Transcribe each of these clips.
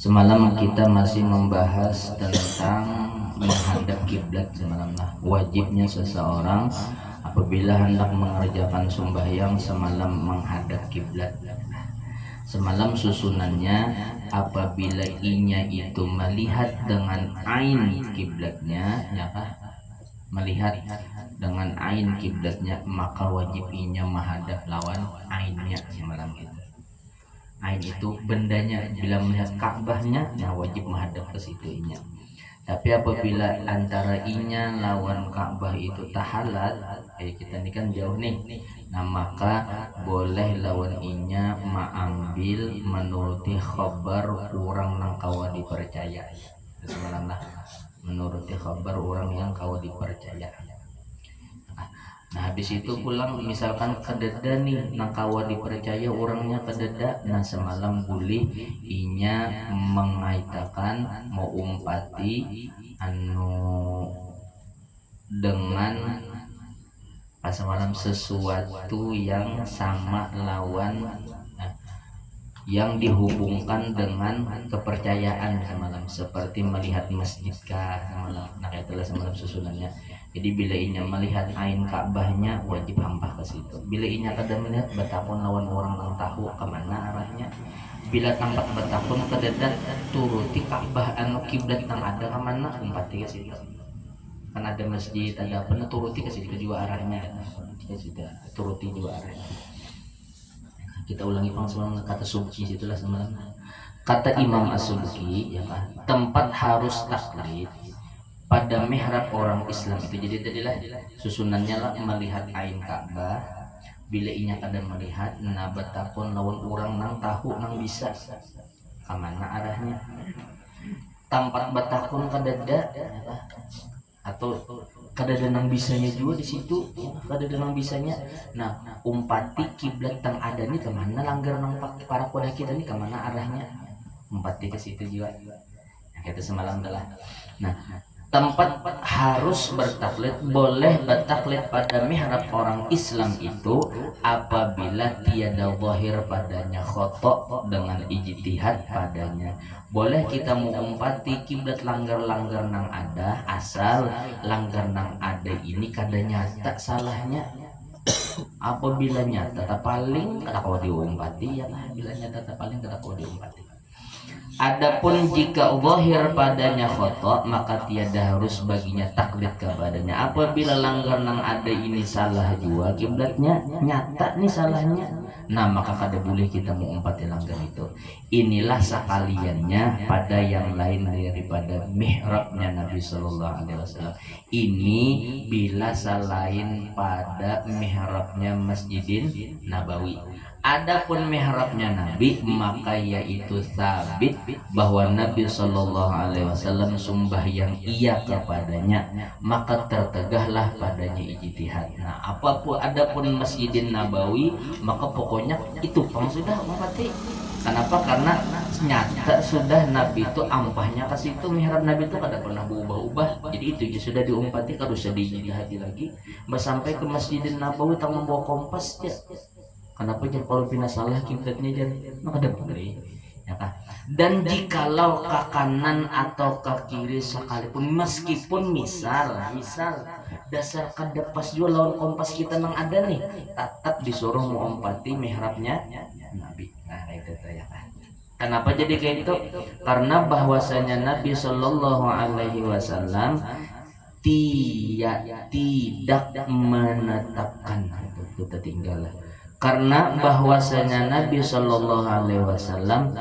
Semalam kita masih membahas tentang menghadap kiblat semalam lah. Wajibnya seseorang apabila hendak mengerjakan sembahyang semalam menghadap kiblat. Semalam susunannya apabila inya itu melihat dengan ain kiblatnya, ya kah? Melihat dengan ain kiblatnya, maka wajib inya menghadap lawan ainnya semalam itu. Ain itu bendanya, bila melihat Ka'bahnya, ya wajib menghadap ke situ inya. Tapi apabila antara inya lawan Ka'bah itu tahalat, kayak kita ini kan jauh nih, nah maka boleh lawan inya mengambil menuruti khabar orang yang kawa dipercaya. Semalam lah, menuruti khabar orang yang kawa dipercaya. Nah habis itu pulang misalkan kededa nih nangkawa dipercaya orangnya kededa. Nah semalam boleh inya mengaitakan mau umpati anu dengan pas semalam sesuatu yang sama lawan yang dihubungkan dengan kepercayaan semalam, seperti melihat masjid kah semalam. Nah itulah semalam susunannya. Jadi bila inya melihat ain Ka'bahnya wajib hampah ke situ. Bila inya kada melihat betapun lawan orang yang tahu kemana arahnya. Bila tampak betapun kededat turuti Ka'bah anu kiblat yang ada kemana umpati ke situ. Kan ada masjid ada apa turuti ke situ juga arahnya. Ke situ turuti juga arahnya. Kita ulangi pang kata subki situlah semalam. Kata Imam As-Subki, ya kan, tempat harus taklid pada mihrab orang Islam itu. Jadi tadilah susunannya lah melihat ain Ka'bah. Bila inya kada melihat, nah betapun lawan orang nang tahu nang bisa kemana arahnya. Tempat betakun kadada, ya kan? Atau kadada nang bisanya juga di situ, ya, kadada nang bisanya. Nah umpati kiblat yang ada nih kemana, langgar nang para kuda kita nih kemana arahnya, umpati ke situ juga. Nah, kita semalam adalah nah tempat harus bertaklid, boleh bertaklid pada mihrab orang Islam itu apabila tiada zahir padanya khotok dengan ijtihad padanya. Boleh kita mengumpati kiblat langgar-langgar nang ada, asal langgar nang ada ini kada nyata salahnya. Apabila nyata tak paling kada kau diumpati, ya lah bila nyata tak paling kada kau diumpati. Adapun jika zahir padanya khotok, maka tiada harus baginya taklid kepadanya. Apabila langgar nang ada ini salah juga kiblatnya, nyata nih salahnya, nah maka kada boleh kita mengumpati langgar itu. Inilah sekaliannya pada yang lain daripada mihrabnya Nabi Sallallahu Alaihi Wasallam. Ini bila selain pada mihrabnya Masjidin Nabawi. Adapun mihrabnya Nabi, maka yaitu sabit bahwa Nabi Shallallahu Alaihi Wasallam sembahyang iya kepadanya, maka tertegahlah padanya ijtihad. Nah, apapun adapun Masjidin Nabawi, maka pokoknya itu pang sudah umpati. Kenapa? Karena nyata sudah Nabi itu ampahnya ke situ, mihrab Nabi itu kada pernah berubah-ubah. Jadi itu sudah diumpati, kalau sudah diijtihadi lagi. Sampai ke Masjidin Nabawi tak membawa kompas ya. Kenapa jangan kalau pindah salah kiblatnya jangan ada boleh, ya kan? Dan jikalau ke kanan atau ke kiri sekalipun, meskipun misal dasar kada pas juga lawan kompas kita nang ada nih, tetap disuruh mengompati mihrabnya Nabi. Nah itu ya kan. Kenapa jadi kayak itu? Karena bahwasanya Nabi Shallallahu Alaihi Wasallam tidak menetapkan itu, kita tinggal. Karena bahwasanya Nabi Shallallahu Alaihi Wasallam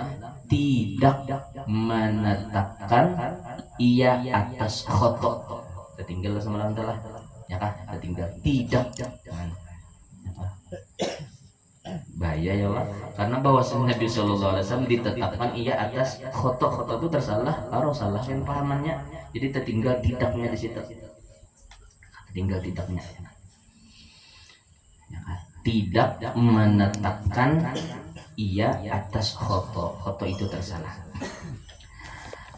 tidak menetapkan ia atas khotok. Tertinggal semalam telah, ya kan? Tertinggal tidak. Bahaya ya Allah. Karena bahwasanya Nabi Shallallahu Alaihi Wasallam ditetapkan ia atas khotok. Khotok itu tersalah, harus salah kan pahamannya. Jadi tertinggal tidaknya di situ. Tertinggal tidaknya. Ya kan? Tidak menetapkan ia atas khoto itu tersalah.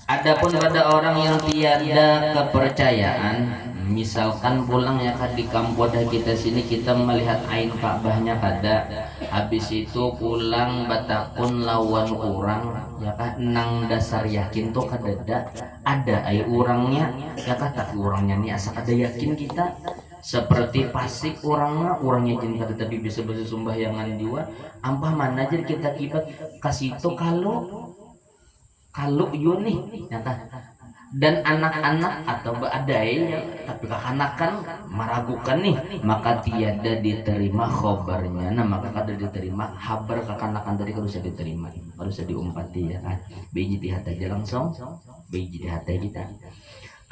Adapun pada orang yang tiada kepercayaan, misalkan pulang ya kan di kampung kita sini kita melihat ain Ka'bahnya kada, habis itu pulang batakun lawan orang ya kan nang dasar yakin tuh kadada ada ai orangnya ya kan tapi orangnya nih asa kada yakin kita seperti pasik orangnya jin kada tapi bisa bersembahyangan jiwa ampah mana aja kita kibat kasih itu kalau yun nih nyata dan anak-anak atau badai tapi kekanakan meragukan nih maka tiada diterima khobarnya nah maka kada diterima habar kekanakan tadi harus diterima harus diumpati ya kan biji di hati aja langsung biji di hati kita.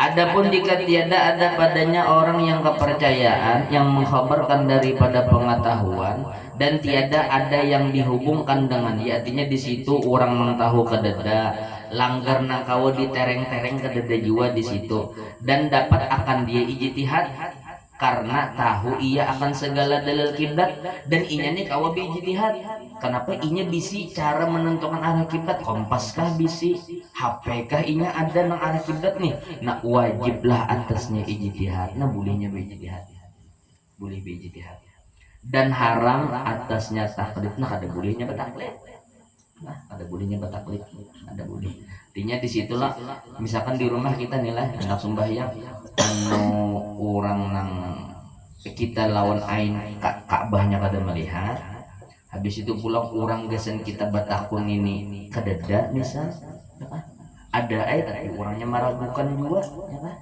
Adapun jika tiada ada padanya orang yang kepercayaan yang mengkhabarkan daripada pengetahuan dan tiada ada yang dihubungkan dengan dia artinya di situ orang mengetahui kededa langgar nangkawa di tereng-tereng kededa jiwa di situ dan dapat akan dia ijtihad karena tahu ia akan segala dalil kiblat dan inya nih kawa ijtihad kenapa inya bisi cara menentukan arah kiblat kompas kah bisi HP kah inya ada nang arah kiblat nih nah wajiblah atasnya ijtihad nah bolehnya ijtihad boleh ijtihad dan haram atasnya taklid nah ada bolehnya betaklid nah ada bolehnya betaklid ada boleh artinya disitulah misalkan di rumah kita nih lah hendak sembahyang anu orang nang kita lawan ain Ka'bahnya kada melihat habis itu pulang orang gesen kita batakun ini kadeda misal ya kan? Ada tapi orangnya meragukan juga ya kan?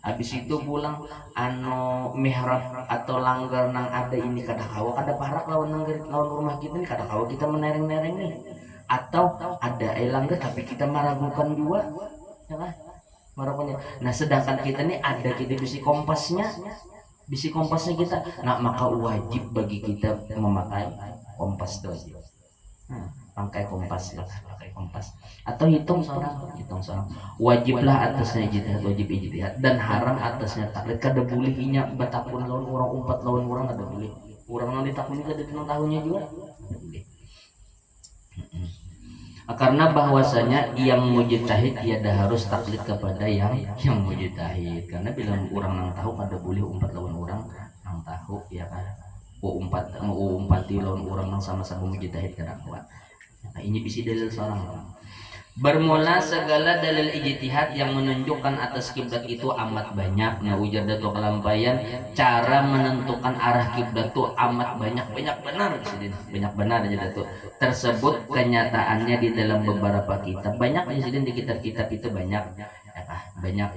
Habis itu pulang anu mihrab atau langgar nang ada ini kada kawa kada parak lawan lawan rumah kita nih kada kawa kita menereng-nereng nih atau ada langgar tapi kita meragukan juga ya kan? Meragukannya nah sedangkan kita nih ada kita bisi kompasnya kita nah maka wajib bagi kita memakai kompas itu wajib pakai kompas lah pakai kompas atau hitung seorang wajiblah atasnya ijtihad wajib ijtihad dan haram atasnya taklid kada boleh inya batakun lawan orang umpat lawan orang kada boleh orang yang ditakuni kada tenang tahunnya juga kada boleh karena bahwasanya yang mujtahid tiada harus taklid kepada yang mujtahid karena bila orang nang tahu kada boleh umpat lawan orang nang tahu ya kan umpati lawan orang nang sama-sama mujtahid kada kuat nah, ini bisa dalil seorang bermula segala dalil ijtihad yang menunjukkan atas kiblat itu amat banyak nah ujar Datuk Kelampayan cara menentukan arah kiblat itu amat banyak benar banyak benar aja Datuk tersebut kenyataannya di dalam beberapa kitab banyak di kitab-kitab itu banyak banyak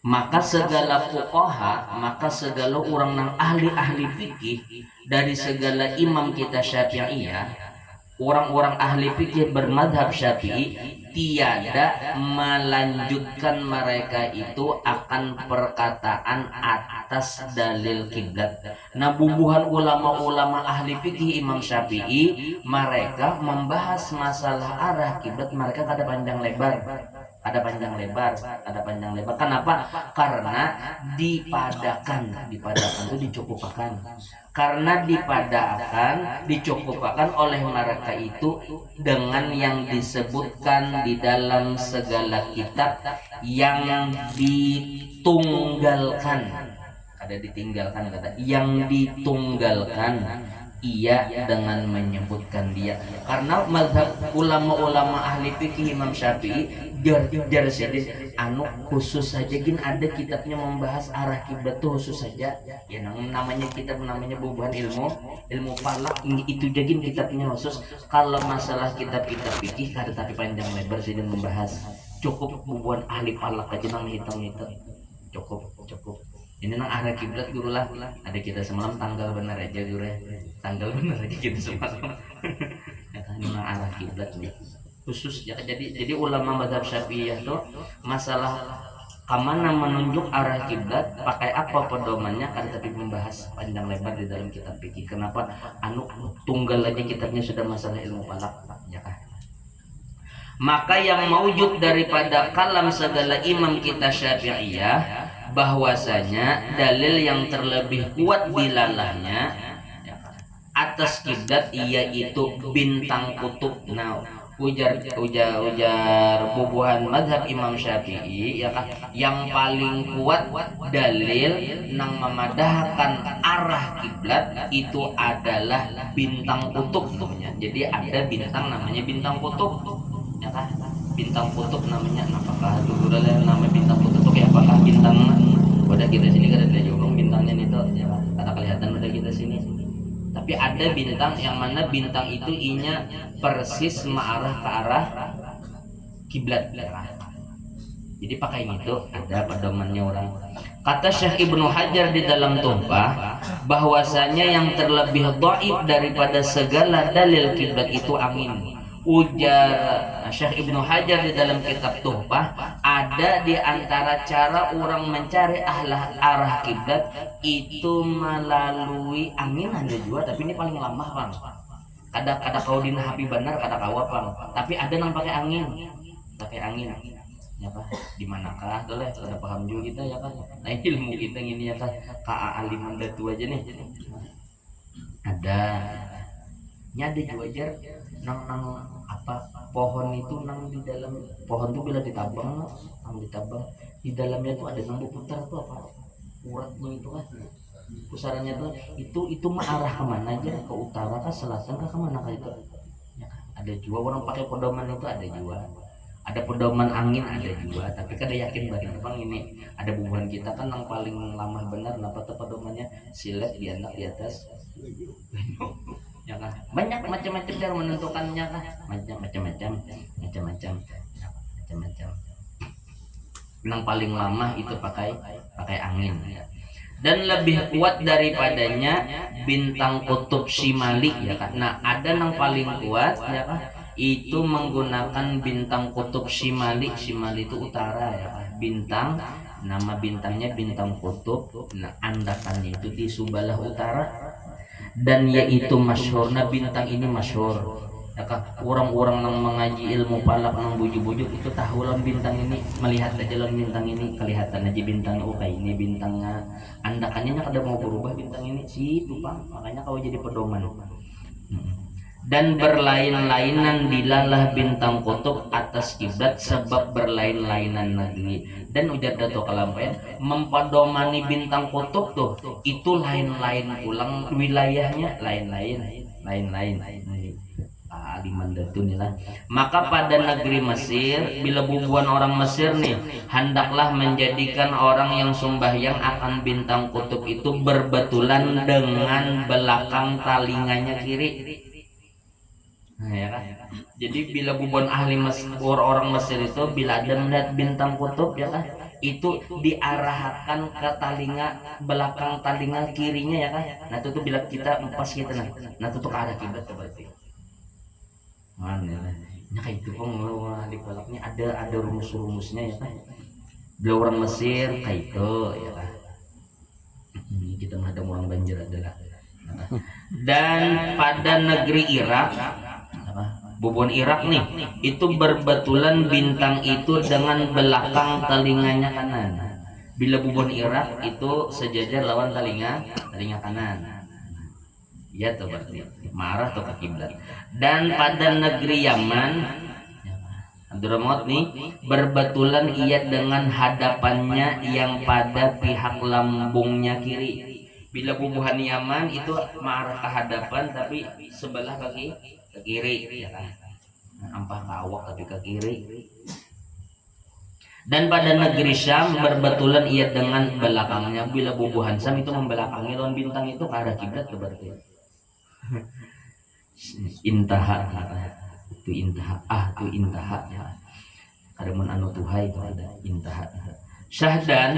maka segala fuqaha maka segala orang nang ahli-ahli fikih dari segala imam kita Syafi'iyah orang-orang ahli fikih bermadhab Syafi'i tiada melanjutkan mereka itu akan perkataan atas dalil kiblat. Nah, bubuhan ulama-ulama ahli fikih Imam Syafi'i mereka membahas masalah arah kiblat mereka kada panjang lebar. Ada panjang lebar. Kenapa? Karena dipadakan itu dicukupkan. Karena dicukupkan oleh mereka itu dengan yang disebutkan di dalam segala kitab yang ditunggalkan. Ada ditinggalkan kata yang ditunggalkan ia dengan menyebutkan dia karena mazhab ulama-ulama ahli fikih Imam Syafi'i jar anu khusus saja gin ada kitabnya membahas arah kiblat tuh khusus saja ya namanya kitab namanya bubuhan ilmu falak itu jagin kitabnya khusus kalau masalah kitab-kitab fikih kada tapi panjang lebar sih dan membahas cukup bubuhan ahli falak aja nang hitung-hitung cukup ini nang arah kiblat guru lah ada kita semalam tanggal benar aja guru tanggal benar aja kita semalam ini nang arah kiblat nih khusus ya jadi ulama mazhab Syafi'iyah tuh masalah kemana menunjuk arah kiblat pakai apa pedomannya kan tapi membahas panjang lebar di dalam kitab fikih kenapa anu tunggal aja kitabnya sudah masalah ilmu falak ya kan maka yang maujud daripada kalam segala imam kita Syafi'iyah bahwasanya dalil yang terlebih kuat dilalahnya atas kiblat yaitu bintang kutub. Nah, ujar bubuhan madhab Imam Syafi'i ya kan, yang paling kuat dalil nang memadahkan arah kiblat itu adalah bintang kutub namanya. Jadi ada bintang namanya bintang kutub ya kan, bintang kutub namanya. Apakah dulu nama bintang kutub itu kayak apakah bintang udah kita sini kan ada jorong bintangnya itu ya kan, kata kelihatan udah kita sini. Tapi ada bintang yang mana bintang itu inya persis mengarah ke arah kiblat. Jadi pakai itu ada pedomannya orang. Kata Syekh Ibnu Hajar di dalam Tuhfah bahwasanya yang terlebih dhaif daripada segala dalil kiblat itu angin. Ujar Syekh Ibnu Hajar di dalam kitab Tuhfah, ada di antara cara orang mencari arah kiblat itu melalui angin ada juga, tapi ini paling lamah bang. Kada kau dina hapi benar kada kawa bang, tapi ada yang pakai angin ya pak. Di manakah boleh kada paham juga kita ya kan, nah ilmu kita ini ya kan aliman datu aja nih. Ada juga jar nang apa pohon itu nang di dalam pohon tuh bila ditabang di dalamnya tuh ada nang putar tuh apa uratnya itu kan, pusarannya tuh itu mengarah kemana aja, ke utara ke selatan ke kemana kah itu ya kan? Ada juga orang pakai pedoman itu, ada juga ada pedoman angin ada juga, tapi kada yakin bagaimana bang ini ada bubuhan kita kan yang paling lama benar apa tuh pedomannya silet di anak di atas ya kan, banyak macam-macam cara menentukannya kan, macam-macam yang paling lama itu pakai angin ya. Dan lebih kuat daripadanya bintang kutub Shimali ya kan. Nah ada yang paling kuat ya kan, itu menggunakan bintang kutub Shimali itu utara ya kan. Bintang, nama bintangnya bintang kutub. Nah andakannya itu di sebelah utara, dan yaitu masyhurna bintang ini masyhur ya kan. Orang-orang yang mengaji ilmu falak nang bujuk-bujuk itu tahu lah bintang ini, melihat aja lah bintang ini kelihatan aja bintang kayak ini bintangnya, andakannya kada mau berubah bintang ini situ bang, makanya kau jadi pedoman. Dan berlain-lainan dilalah bintang kutub atas kiblat sebab berlain-lainan negeri. Dan ujar Dato Kalampayan mempedomani bintang kutub tuh itu lain-lain ulang wilayahnya, lain-lain aliman Datun lah. Maka pada negeri Mesir bila bubuhan orang Mesir nih hendaklah menjadikan orang yang sembahyang akan bintang kutub itu berbetulan dengan belakang talinganya kiri. Nah, ya kan? Jadi bila bubuhan ahli orang Mesir itu bila ada melihat bintang kutub ya kan, itu diarahkan ke talinga belakang talinga kirinya ya kan. Nah itu tuh bila kita pas kita nah itu tuh ke arah kiblat berarti. Mana ya kayak itu pun di kolaknya ada rumus-rumusnya ya kan. Bila orang Mesir kayak itu ya kan. Kita ada orang Banjar adalah. Dan pada negeri Irak bubuhan Irak nih itu berbetulan bintang itu dengan belakang telinganya kanan. Bila bubuhan Irak itu sejajar lawan telinga kanan. Ya tuh berarti marah atau ke kiblat. Dan pada negeri Yaman Abdurrahman nih berbetulan ia dengan hadapannya yang pada pihak lambungnya kiri. Bila bubuhan Yaman itu marah ke hadapan tapi sebelah kaki ke kiri ya kan. Ampah ke awak tapi ke kiri. Dan pada negeri Syam berbetulan ia dengan belakangnya. Bila bubuhan Syam itu membelakangi lawan bintang itu ke arah kiblat berarti. Intaha itu intaha ada mun anu tuhai itu ada intaha. Syahdan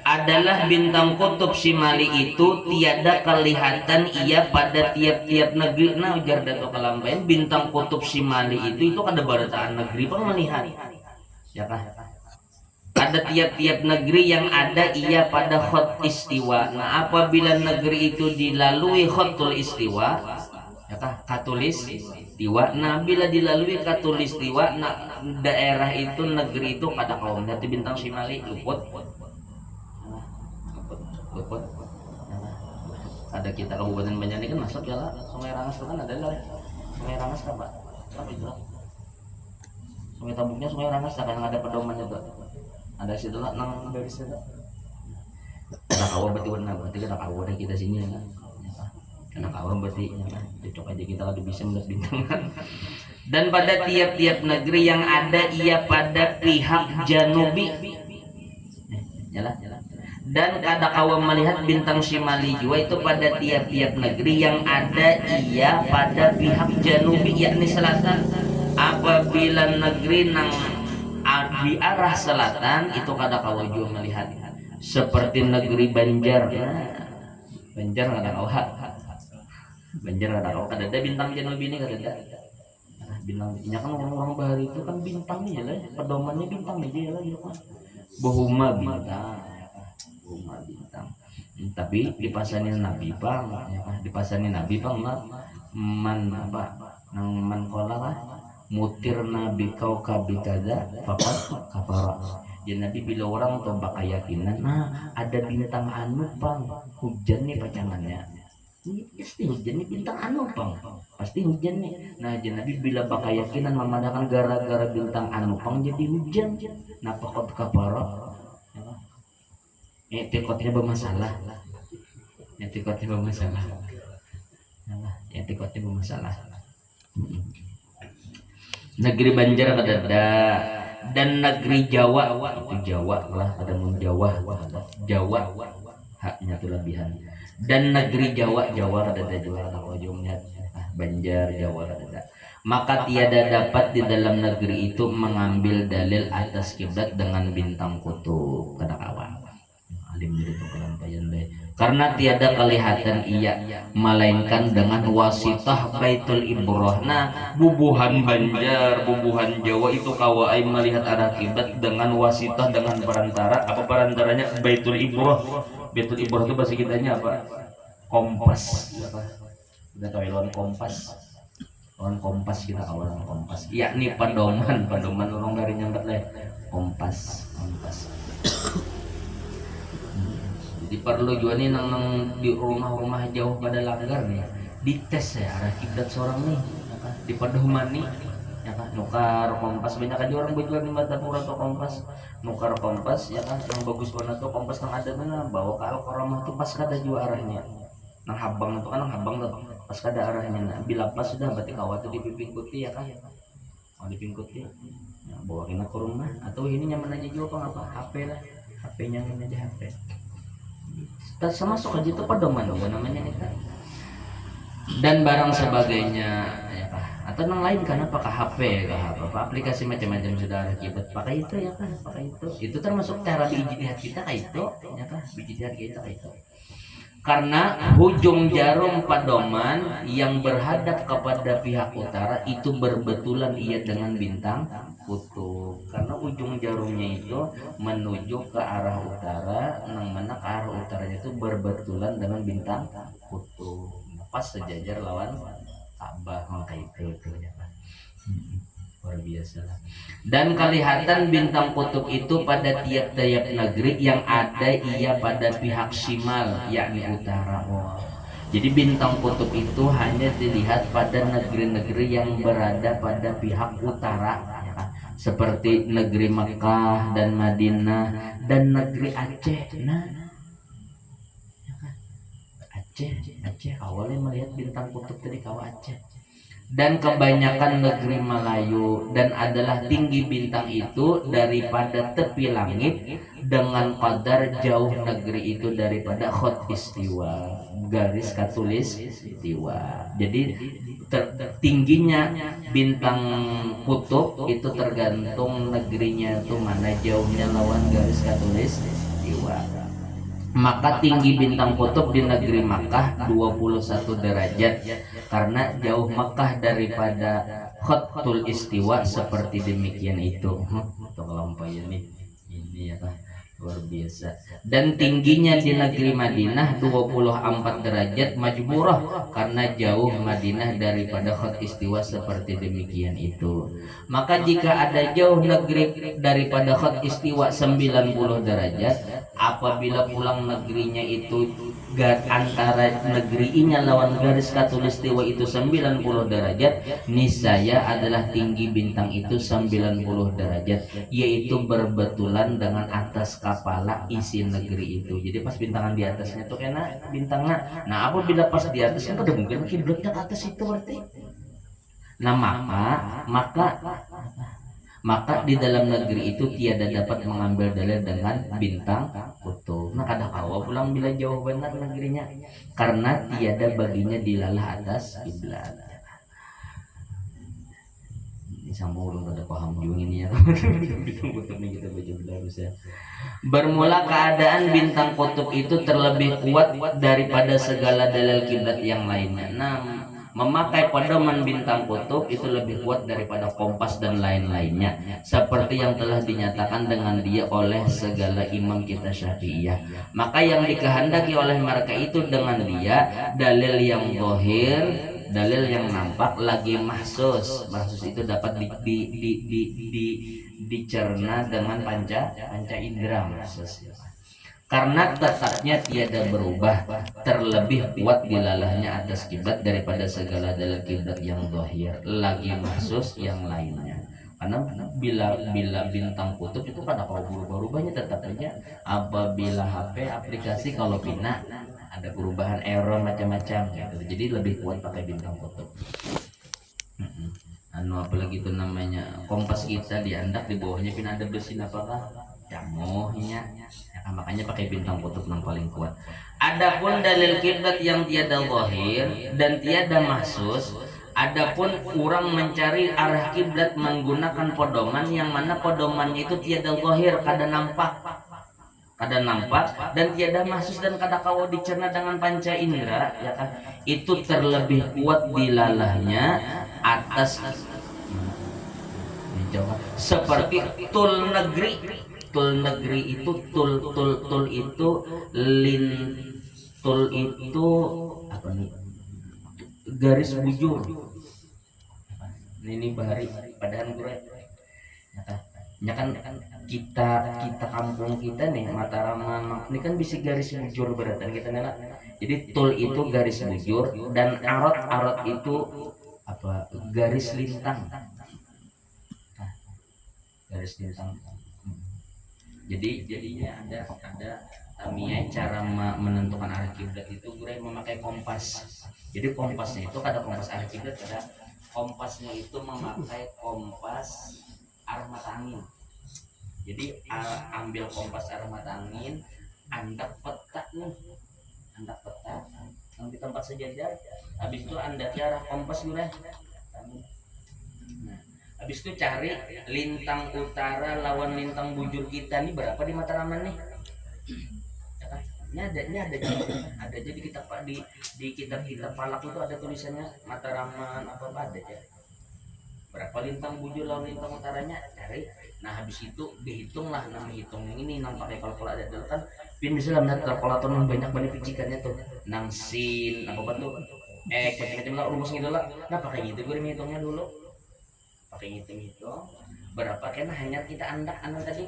adalah bintang kutub Shimali itu tiada kelihatan ia pada tiap-tiap negeri. Nah ujar Dato Kalampayan bintang kutub Shimali itu kada barataan negeri pun melihat ya kan. Ada tiap-tiap negeri yang ada ia pada khot istiwa. Nah apabila negeri itu dilalui khotul istiwa ya kah katulis istiwa. Nah bila dilalui katulis istiwa, nah daerah itu negeri itu pada kaum dari bintang Shimali luput. Ada kita Kabupaten Banjar ini kan masuk ya lah Sungai Rangas itu kan ada lah Sungai Rangas apa itu Sungai Tabuknya Sungai Rangas sekarang ada pedomannya tuh. Ada situ lah nang dari situ. Ada kawah berarti kan kawah dari kita sini ya. Karena kawah berarti ya, cocok aja kita kalau bisa melihat bintang. Dan pada tiap-tiap negeri yang ada ia pada pihak Janubi. Nyala. Dan kada kawa melihat bintang Shimali jua itu pada tiap-tiap negeri yang ada ia pada pihak Janubi yakni selatan. Apabila negeri nang di arah selatan itu kada kawa jua melihat seperti negeri Banjar. Banjar kada kawa. Banjar kada kawa kada ada bintang Janubi ini kada ada. Bintangnya kan orang-orang bahari itu kan bintangnya lah, pedomannya bintang aja lah gitu kan. Bohuma bintang. Tapi dipasanin Nabi bang ya kan, dipasanin Nabi bang lah man apa nang man kola lah mutir Nabi kau kabikada fakat kafara ya Nabi bila orang tuh bakal yakinan nah ada bintang anu bang hujan nih pacangannya ini pasti hujan nih bintang anu bang pasti hujan nih nah jadi Nabi bila bakal yakinan memandangkan gara-gara bintang anu bang jadi hujan nah fakat kafara etikotnya bermasalah etikotnya bermasalah etikotnya bermasalah negeri Banjar ada dan negeri Jawa itu Jawa lah ada mun Jawa haknya itu lebihan dan negeri Jawa ada jual kalau ujungnya Banjar Jawa ada maka tiada dapat di dalam negeri itu mengambil dalil atas kiblat dengan bintang kutub kada kawan alim itu kelampayan deh karena tiada kelihatan ia melainkan dengan wasitah Baitul Ibroh. Nah bubuhan Banjar bubuhan Jawa itu kawai melihat arah kiblat dengan wasitah dengan perantara apa perantaranya Baitul Ibroh. Baitul Ibroh itu bahasa kitanya apa kompas apa udah tahu lawan kompas kita kawalan kompas yakni pedoman orang dari nyangkat lah kompas jadi perlu juga nih nang di rumah-rumah jauh pada langgar nih dites ya arah kiblat seorang nih ya kan di pedoman nih ya kan nukar kompas banyak aja orang berjual di Batapura atau kompas nukar kompas ya kan yang bagus banget tuh kompas yang ada mana bawa ke Al-Qaramah tuh pas kada juga arahnya nang habang itu kan nang habang tuh pas kada arahnya nah bila pas sudah berarti kawat tuh dipiping putih ya kan mau dipiping putih ya, bawa kena ke rumah atau ini nyaman aja juga apa HP lah HP-nya ini aja HP termasuk aja itu pedoman namanya nih kan dan barang sebagainya ya kan atau yang lain kan apakah HP apa aplikasi macam-macam sudah akibat pakai itu ya kan pakai itu termasuk cara bijihad kita kayak itu ya kan bijihad kita kayak itu karena hujung jarum pedoman yang berhadap kepada pihak utara itu berbetulan ia dengan bintang kutub karena ujung jarumnya itu menuju ke arah utara yang mana ke arah utaranya itu berbetulan dengan bintang kutub pas sejajar lawan Ka'bah maka itu ya Pak luar biasa dan kelihatan bintang kutub itu pada tiap-tiap negeri yang ada ia pada pihak shimal yakni utara jadi bintang kutub itu hanya dilihat pada negeri-negeri yang berada pada pihak utara ya kan? Seperti negeri Makkah dan Madinah dan negeri Aceh nah ya kan? Aceh awalnya melihat bintang kutub tadi kawa Aceh dan kebanyakan negeri Melayu dan adalah tinggi bintang itu daripada tepi langit dengan kadar jauh negeri itu daripada khot istiwa garis katulis istiwa jadi tingginya bintang kutub itu tergantung negerinya itu mana jauhnya lawan garis katulis istiwa maka tinggi bintang kutub di negeri Makkah 21 derajat karena jauh Makkah daripada khatul istiwa seperti demikian itu. Atau kelampaian ini ya kan luar biasa. Dan tingginya di negeri Madinah 24 derajat majburah, karena jauh Madinah daripada khot istiwa seperti demikian itu. Maka jika ada jauh negeri daripada khot istiwa 90 derajat, apabila pulang negerinya itu antara negerinya lawan garis khatulistiwa itu 90 derajat, niscaya adalah tinggi bintang itu 90 derajat, yaitu berbetulan dengan atas kepala isi negeri itu. Jadi pas bintangan di atasnya tuh kena bintangnya. Nah apabila pas di atasnya udah mungkin kiblatnya ke atas itu berarti. Nah maka di dalam negeri itu tiada dapat mengambil dalil dengan bintang kutub. Nah kada kawa pulang bila jauh benar negerinya, karena tiada baginya dilalah atas kiblat. Ini sama ulun kada paham juga ini ya. Bintang kutub ini kita baca terus ya. Bermula keadaan bintang kutub itu terlebih kuat daripada segala dalil kiblat yang lainnya. Nah, memakai pedoman bintang kutub itu lebih kuat daripada kompas dan lain-lainnya, seperti yang telah dinyatakan dengan dia oleh segala imam kita Syafi'iyah. Maka yang dikehendaki oleh mereka itu dengan dia dalil yang zahir, dalil yang nampak, lagi mahsus itu dapat dicerna dengan panca indera mahsus. Karena tetapnya tiada berubah, terlebih kuat dilalahnya atas kiblat daripada segala dalil kiblat yang zahir, lagi mahsus yang lainnya. Karena bila bintang kutub itu pada kalau berubah-ubahnya tetap aja. Apabila HP aplikasi kalau pindah ada perubahan error macam-macam gitu. Jadi lebih kuat pakai bintang kutub. Apalagi itu namanya kompas kita diandak di bawahnya pindah ada besi apakah camohnya ya, makanya pakai bintang kutub yang paling kuat. Adapun dalil kiblat yang tiada zahir dan tiada mahsus, adapun orang mencari arah kiblat menggunakan pedoman yang mana pedomannya itu tiada zahir, kada nampak dan tiada mahsus dan kada kawa dicerna dengan panca indera, ya kan, itu terlebih kuat dilalahnya atas seperti tul negeri itu tul itu apa nih, garis bujur ini bahari padahal gue ya kan kita kampung kita nih Mataraman ini kan bisa garis bujur beratan kita nela. Jadi tul itu garis bujur dan arot itu apa, garis lintang. Garis lintang. Jadinya ada tamia cara menentukan arah kiblat itu gue memakai kompas. Jadi kompasnya itu kada kompas arah kiblat, kada kompasnya itu memakai kompas arah mata angin. Jadi ambil kompas arah mata angin, andak peta yang di tempat sejajar. Habis itu andak arah kompas gue. Nah, habis itu cari lintang utara lawan lintang bujur kita nih berapa di Mataraman nih. Ini ada jadi kita di kitab Falak itu ada tulisannya Mataraman apa ada ya. Berapa lintang bujur lawan lintang utaranya cari. Nah habis itu dihitunglah, nama hitung yang ini nang pakai kalkulator kan. Pin bisa lah melihat kalkulator yang banyak banget picikannya tuh. Nang sin apa tuh? Macam-macam lah rumus gitu lah. Nah pakai gitu gue ngitungnya dulu. Pakai hitung berapa kena hanya kita andak tadi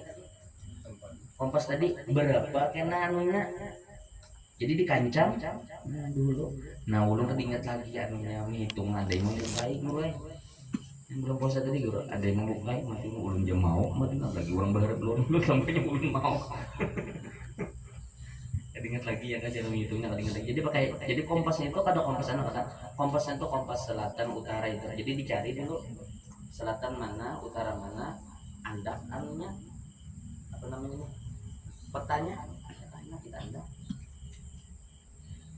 kompas tadi berapa kena anunya, jadi dikancam nah dulu. Nah ulun kan ingat lagi anunya menghitung, ada yang membukai gue yang belum puasa tadi gue ada yang membukai mati ulun jam mau mati lagi orang berharap belum sampainya ulun mau. Ingat lagi ya kan cara menghitungnya, ingat lagi. Jadi kompasnya itu ada kompas kan, kompasnya itu kompas selatan utara itu, jadi dicari dulu selatan mana utara mana, andak anunya apa namanya petanya kita andak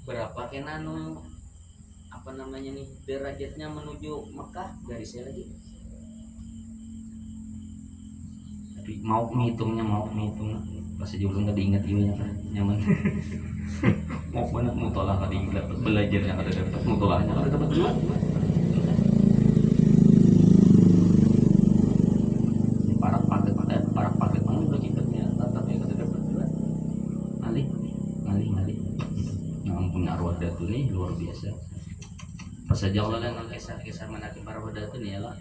berapa kena anu apa namanya nih derajatnya menuju Mekah, garisnya lagi. Tapi mau menghitungnya pasti juga nggak diingat juga kan nyaman. Mau mana mau tolak tadi dapat belajarnya kada dapat, mau tolaknya kada dapat juga. Para paket mana udah kita tatapnya kada dapat. Wahdatu nih luar biasa. Pas saja Allah nang kisah-kisah manakib para Wahdatu nih lah.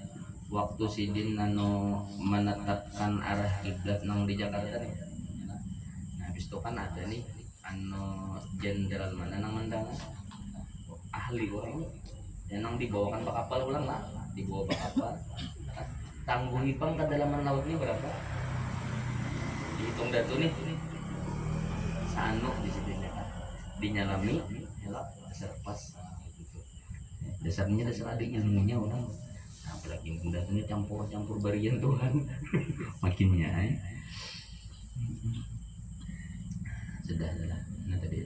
Waktu sidin menetapkan arah kiblat nang di Jakarta nih. Nah, habis itu kan ada nih jenderal mana nang mendangan ahli orang yang nang dibawakan pak kapal ulang lah, dibawa pak kapal. Tangguh Ipang kedalaman laut ini berapa? Dihitung datu nih. Sanu di situ dinyalami, helak dasar pas. Dasarnya dasar ada ilmunya orang. Nah, apalagi bunda ini campur barian Tuhan. Makinnya sudah. Nah tadi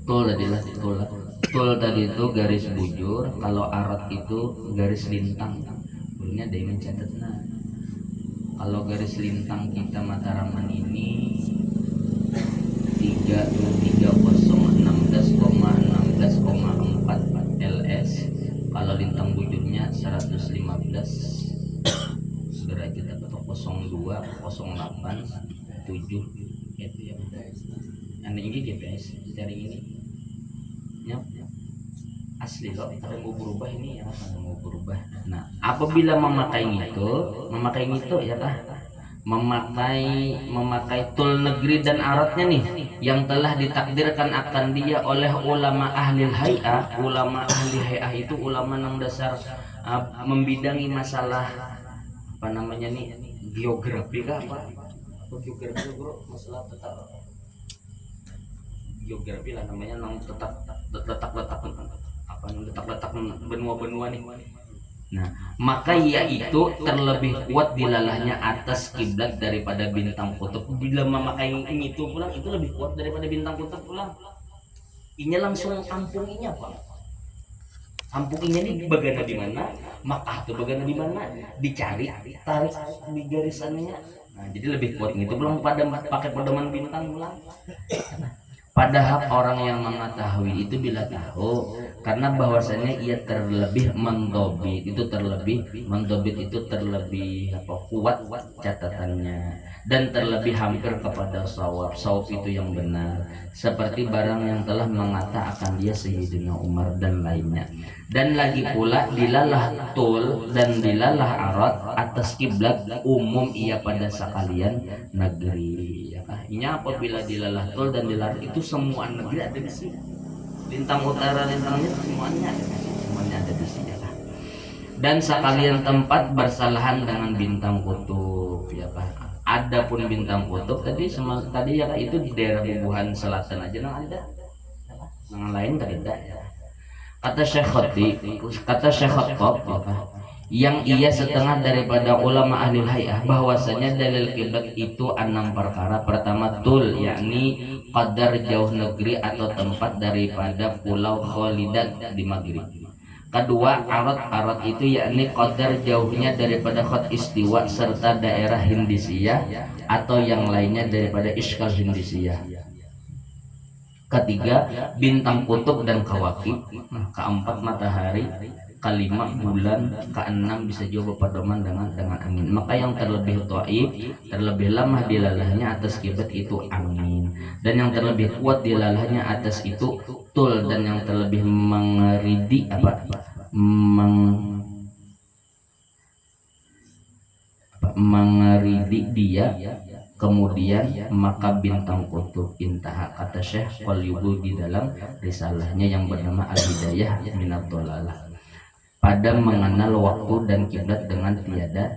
tul tadi itu garis bujur, kalau arat itu garis lintang. Punya ada yang mencatat. Nah, kalau garis lintang kita Mataraman ini 3016,4 ls. Kalau lintang bujurnya 115 derajat atau 02,08,7 gitu ya. Ini GPS dari ini ya, asli loh, ada mau berubah ini ya, ada mau berubah. Nah, apabila memakai itu ya kah, memakai tul negeri dan aratnya nih yang telah ditakdirkan akan dia oleh ulama ahli hay'ah. Ulama ahli hay'ah itu ulama yang dasar membidangi masalah apa namanya nih, geografi kah apa geografi bro, masalah tetap geografi lah namanya, nang letak benua-benua nih. Nah, maka yaitu terlebih kuat dilalahnya atas kiblat daripada bintang kutub. Bila memakai ini itu pulang, itu lebih kuat daripada bintang kutub pulang. Ini langsung ampunginya Pak. Ampunginya ini bagana di mana, maka itu bagana di mana, dicari, tarik di garisannya. Nah, jadi lebih kuat itu pulang pada pakai pedoman bintang pulang. Padahal orang yang mengetahui itu bila tahu, karena bahwasanya ia terlebih mendobit itu terlebih kuat catatannya, dan terlebih hampir kepada sawab itu yang benar, seperti barang yang telah mengata akan dia Sayyidina Umar dan lainnya. Dan lagi pula dilalah tul dan dilalah arat atas kiblat umum ia pada sekalian negeri ya kah. Ini apabila dilalah tul dan dilalah itu semua negeri ada di sini. Lintang utara, lintangnya semuanya ada di sini ya kah. Dan sekalian tempat bersalahan dengan bintang kutub ya kah. Adapun bintang kutub tadi ya kah, itu di daerah bubuhan selatan aja nang ada. Yang lain tidak ya. Kata Syekh Khattab yang ia setengah daripada ulama ahli hay'ah, bahwasanya dalil kiblat itu 6 perkara. Pertama tul, yakni qadar jauh negeri atau tempat daripada pulau Khalidat di Maghrib. Kedua arat itu yakni qadar jauhnya daripada Khat Istiwa serta daerah Hindisiyah atau yang lainnya daripada Iskal Hindisiyah. Ketiga bintang kutub dan kawakib. Keempat matahari. Kelima bulan. Keenam bisa juga berpedoman dengan angin. Maka yang terlebih dhaif, terlebih lemah dilalahnya atas kiblat itu angin, dan yang terlebih kuat dilalahnya atas itu tul, dan yang terlebih mengeridi mengeridi dia kemudian maka bintang kutub. Intaha. Kata Syekh Qalyubul di dalam risalahnya yang bernama Al-Hidayah Minad Dhalalah pada mengenal waktu dan kiblat dengan tiada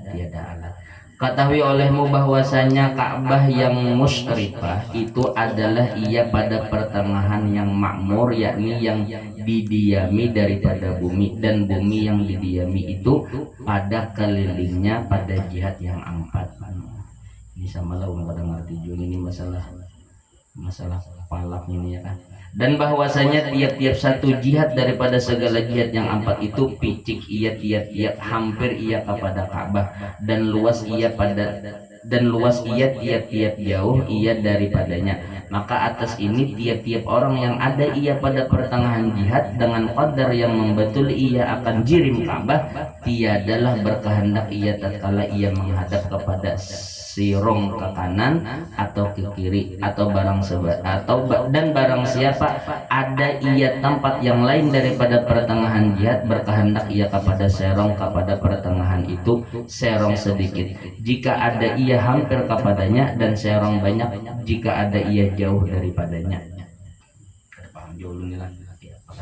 alat. Ketahui olehmu bahwasanya Ka'bah yang musyrifah itu adalah ia pada pertengahan yang makmur, yakni yang didiami daripada bumi, dan bumi yang didiami itu pada kelilingnya pada jihad yang 4. Ini samalah pada ngerti juga ini masalah palak ini ya kan. Dan bahwasanya tiap-tiap satu jihad daripada segala jihad yang 4 itu picik ia tiap-tiap hampir ia kepada Ka'bah, dan luas ia tiap-tiap jauh ia daripadanya. Maka atas ini tiap-tiap orang yang ada ia pada pertengahan jihad dengan qadar yang membetul ia akan jirim Ka'bah, tiadalah berkehendak ia tatkala ia menghadap kepada sirong ke kanan atau ke kiri atau dan barang siapa ada ia tempat yang lain daripada pertengahan jihad berkehendak ia kepada serong kepada pertengahan itu serong sedikit jika ada ia hampir kepadanya dan serong banyak jika ada ia jauh daripadanya. Paham jauh ini lah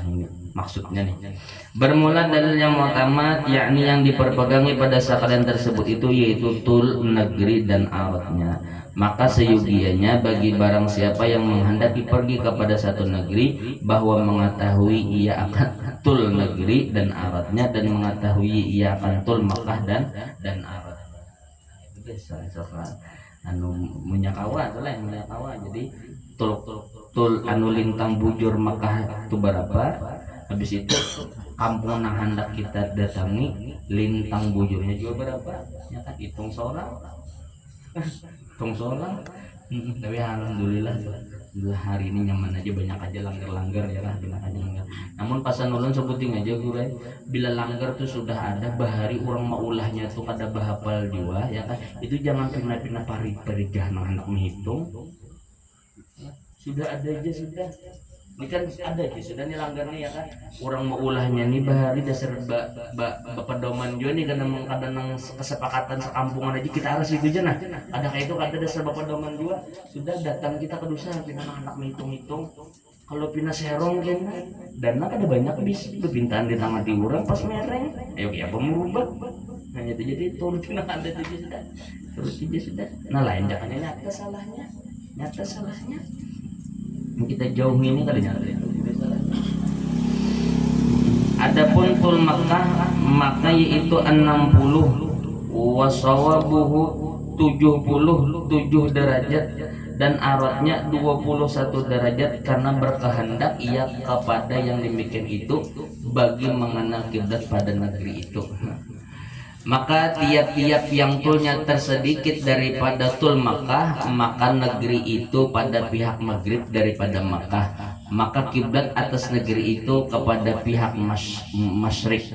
ini maksudnya nih. Bermula dalil yang mu'tamad yakni yang diperpegangi pada sekalian tersebut itu yaitu tul negeri dan aratnya. Maka seyugianya bagi barang siapa yang menghendaki pergi kepada satu negeri bahwa mengetahui ia akan tul negeri dan aratnya dan mengetahui ia akan tul Makkah dan aratnya. Itu soal anu munyakawa itulah yang munyakawa. Jadi tul anu lintang bujur Makkah itu berapa? Habis itu kampung yang hendak kita datangi lintang bujurnya juga berapa? Nyata hitung seorang. Tapi alhamdulillah hari ini nyaman aja, banyak aja langgar-langgar ya lah, banyak aja langgar. Namun pasan ulun sebuting aja gue bila langgar tuh sudah ada bahari orang maulahnya tuh kada bahapal jiwa ya kan, itu jangan pindah-pindah parit-parijah anak menghitung. Sudah ada aja sudah. Ini kan ada aja sudah nih langgar nih ya kan. Orang mau ulahnya nih bahari dasar pedoman juga nih karena kadang kesepakatan sekampungan aja kita harus itu aja nah. Ada kayak itu ada dasar pedoman juga. Sudah datang kita ke dusun pindah anak menghitung-hitung. Kalau pindah serong kan dana ada banyak bis berpintahan di tangan di orang pas mereng. Ayo ya pemurubah. Nah itu jadi turun pindah ada itu sudah. Terus aja sudah. Nah lain jangan nyata salahnya. Kita jauh ini kali nyata. Adapun tul Makkah maka yaitu 60 wasawabuhu 77 derajat dan aratnya 21 derajat karena berkehendak ia kepada yang demikian itu bagi mengenal kiblat pada negeri itu. Maka tiap-tiap yang tulnya tersedikit daripada tul Makkah maka negeri itu pada pihak maghrib daripada Makkah, maka kiblat atas negeri itu kepada pihak masyrik.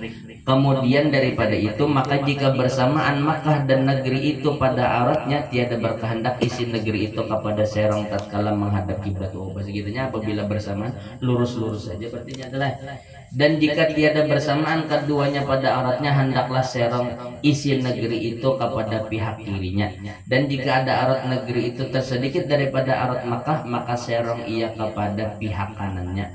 Kemudian daripada itu maka jika bersamaan Makkah dan negeri itu pada aratnya tiada berkehendak isi negeri itu kepada serong tatkala menghadap kiblat. Oh begitunya apabila bersamaan lurus-lurus saja berarti adalah. Dan jika tiada bersamaan keduanya pada aratnya hendaklah serong isi negeri itu kepada pihak kirinya. Dan jika ada arat negeri itu tersedikit daripada arat Makkah maka serong ia kepada pihak kanannya.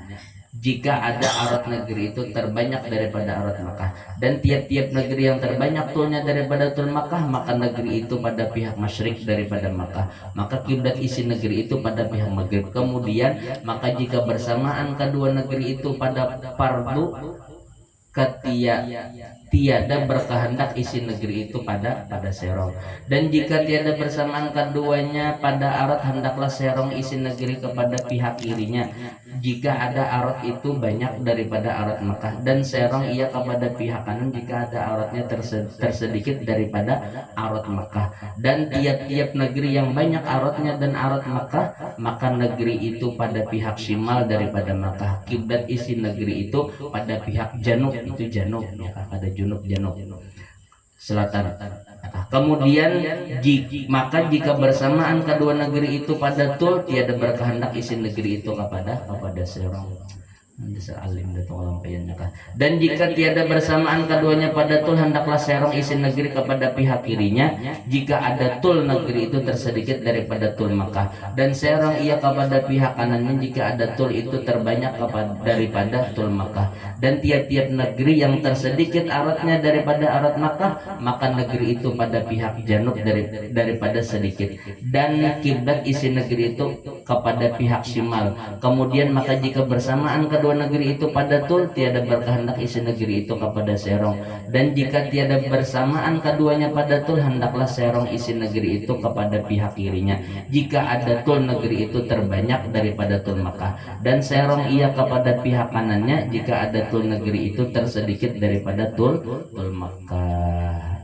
Jika ada arat negeri itu terbanyak daripada arat Makkah dan tiap-tiap negeri yang terbanyak tulnya daripada tul Makkah maka negeri itu pada pihak masyrik daripada Makkah, maka kiblat isi negeri itu pada pihak maghrib. Kemudian maka jika bersamaan kedua negeri itu pada fardu tiada berkehendak isi negeri itu pada serong. Dan jika tiada bersamaan keduanya pada arat hendaklah serong isi negeri kepada pihak kirinya jika ada arat itu banyak daripada arat Makkah, dan serong ia kepada pihak kanan jika ada aratnya tersedikit daripada arat Makkah. Dan tiap-tiap negeri yang banyak aratnya dan arat Makkah maka negeri itu pada pihak shimal daripada Makkah. Kiblat isi negeri itu pada pihak janub, itu janub ya, ada junub selatan. Kemudian maka jika bersamaan kedua negeri itu pada tul tiada berkehendak isi negeri itu kepada serong. Dan jika tiada bersamaan keduanya pada tul hendaklah serong isi negeri kepada pihak kirinya jika ada tul negeri itu tersedikit daripada tul Makkah, dan serong ia kepada pihak kanannya jika ada tul itu terbanyak daripada tul Makkah. Dan tiap-tiap negeri yang tersedikit aratnya daripada arat Makkah maka negeri itu pada pihak janub daripada sedikit, dan kiblat isi negeri itu kepada pihak shimal. Kemudian maka jika bersamaan kedua negeri itu pada tul tiada berkehendak isi negeri itu kepada serong, dan jika tiada bersamaan keduanya pada tul hendaklah serong isi negeri itu kepada pihak kirinya jika ada tul negeri itu terbanyak daripada tul Makkah, dan serong ia kepada pihak kanannya jika ada tul negeri itu tersedikit daripada tul Makkah.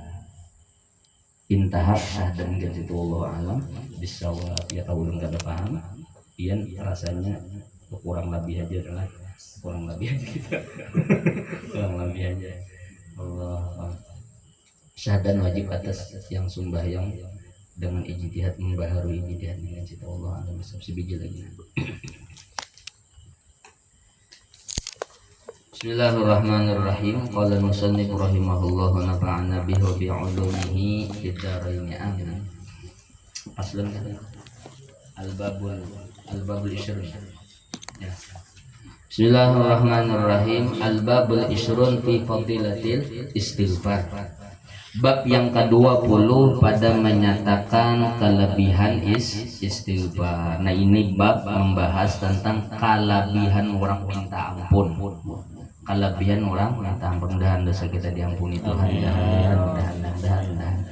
Intahar dan gitu Allah alam bisawab. Ya tahu belum kada paham pian rasanya kurang lebih aja lah, kurang lebih aja gitu. Kurang lebih aja. Allah syahadan wajib atas yang sembahyang dengan ijtihad membaharui ijtihad dengan cita Allah alam sebiji lagi. Bismillahirrahmanirrahim. Qala al-musannif rahimahullah wa nafa'ana bihi wa bi'ulumihi fid dharain amin. Aslan al-babul ishrun. Ya. Bismillahirrahmanirrahim. Al-babul ishrun fi fadilatil istighfar. Bab yang ke-20 pada menyatakan kelebihan istighfar. Nah, ini bab membahas tentang kelebihan orang minta ampun. Kelebihan orang minta ampun, mudah-mudahan dosa kita diampuni Tuhan. Mudah-mudahan.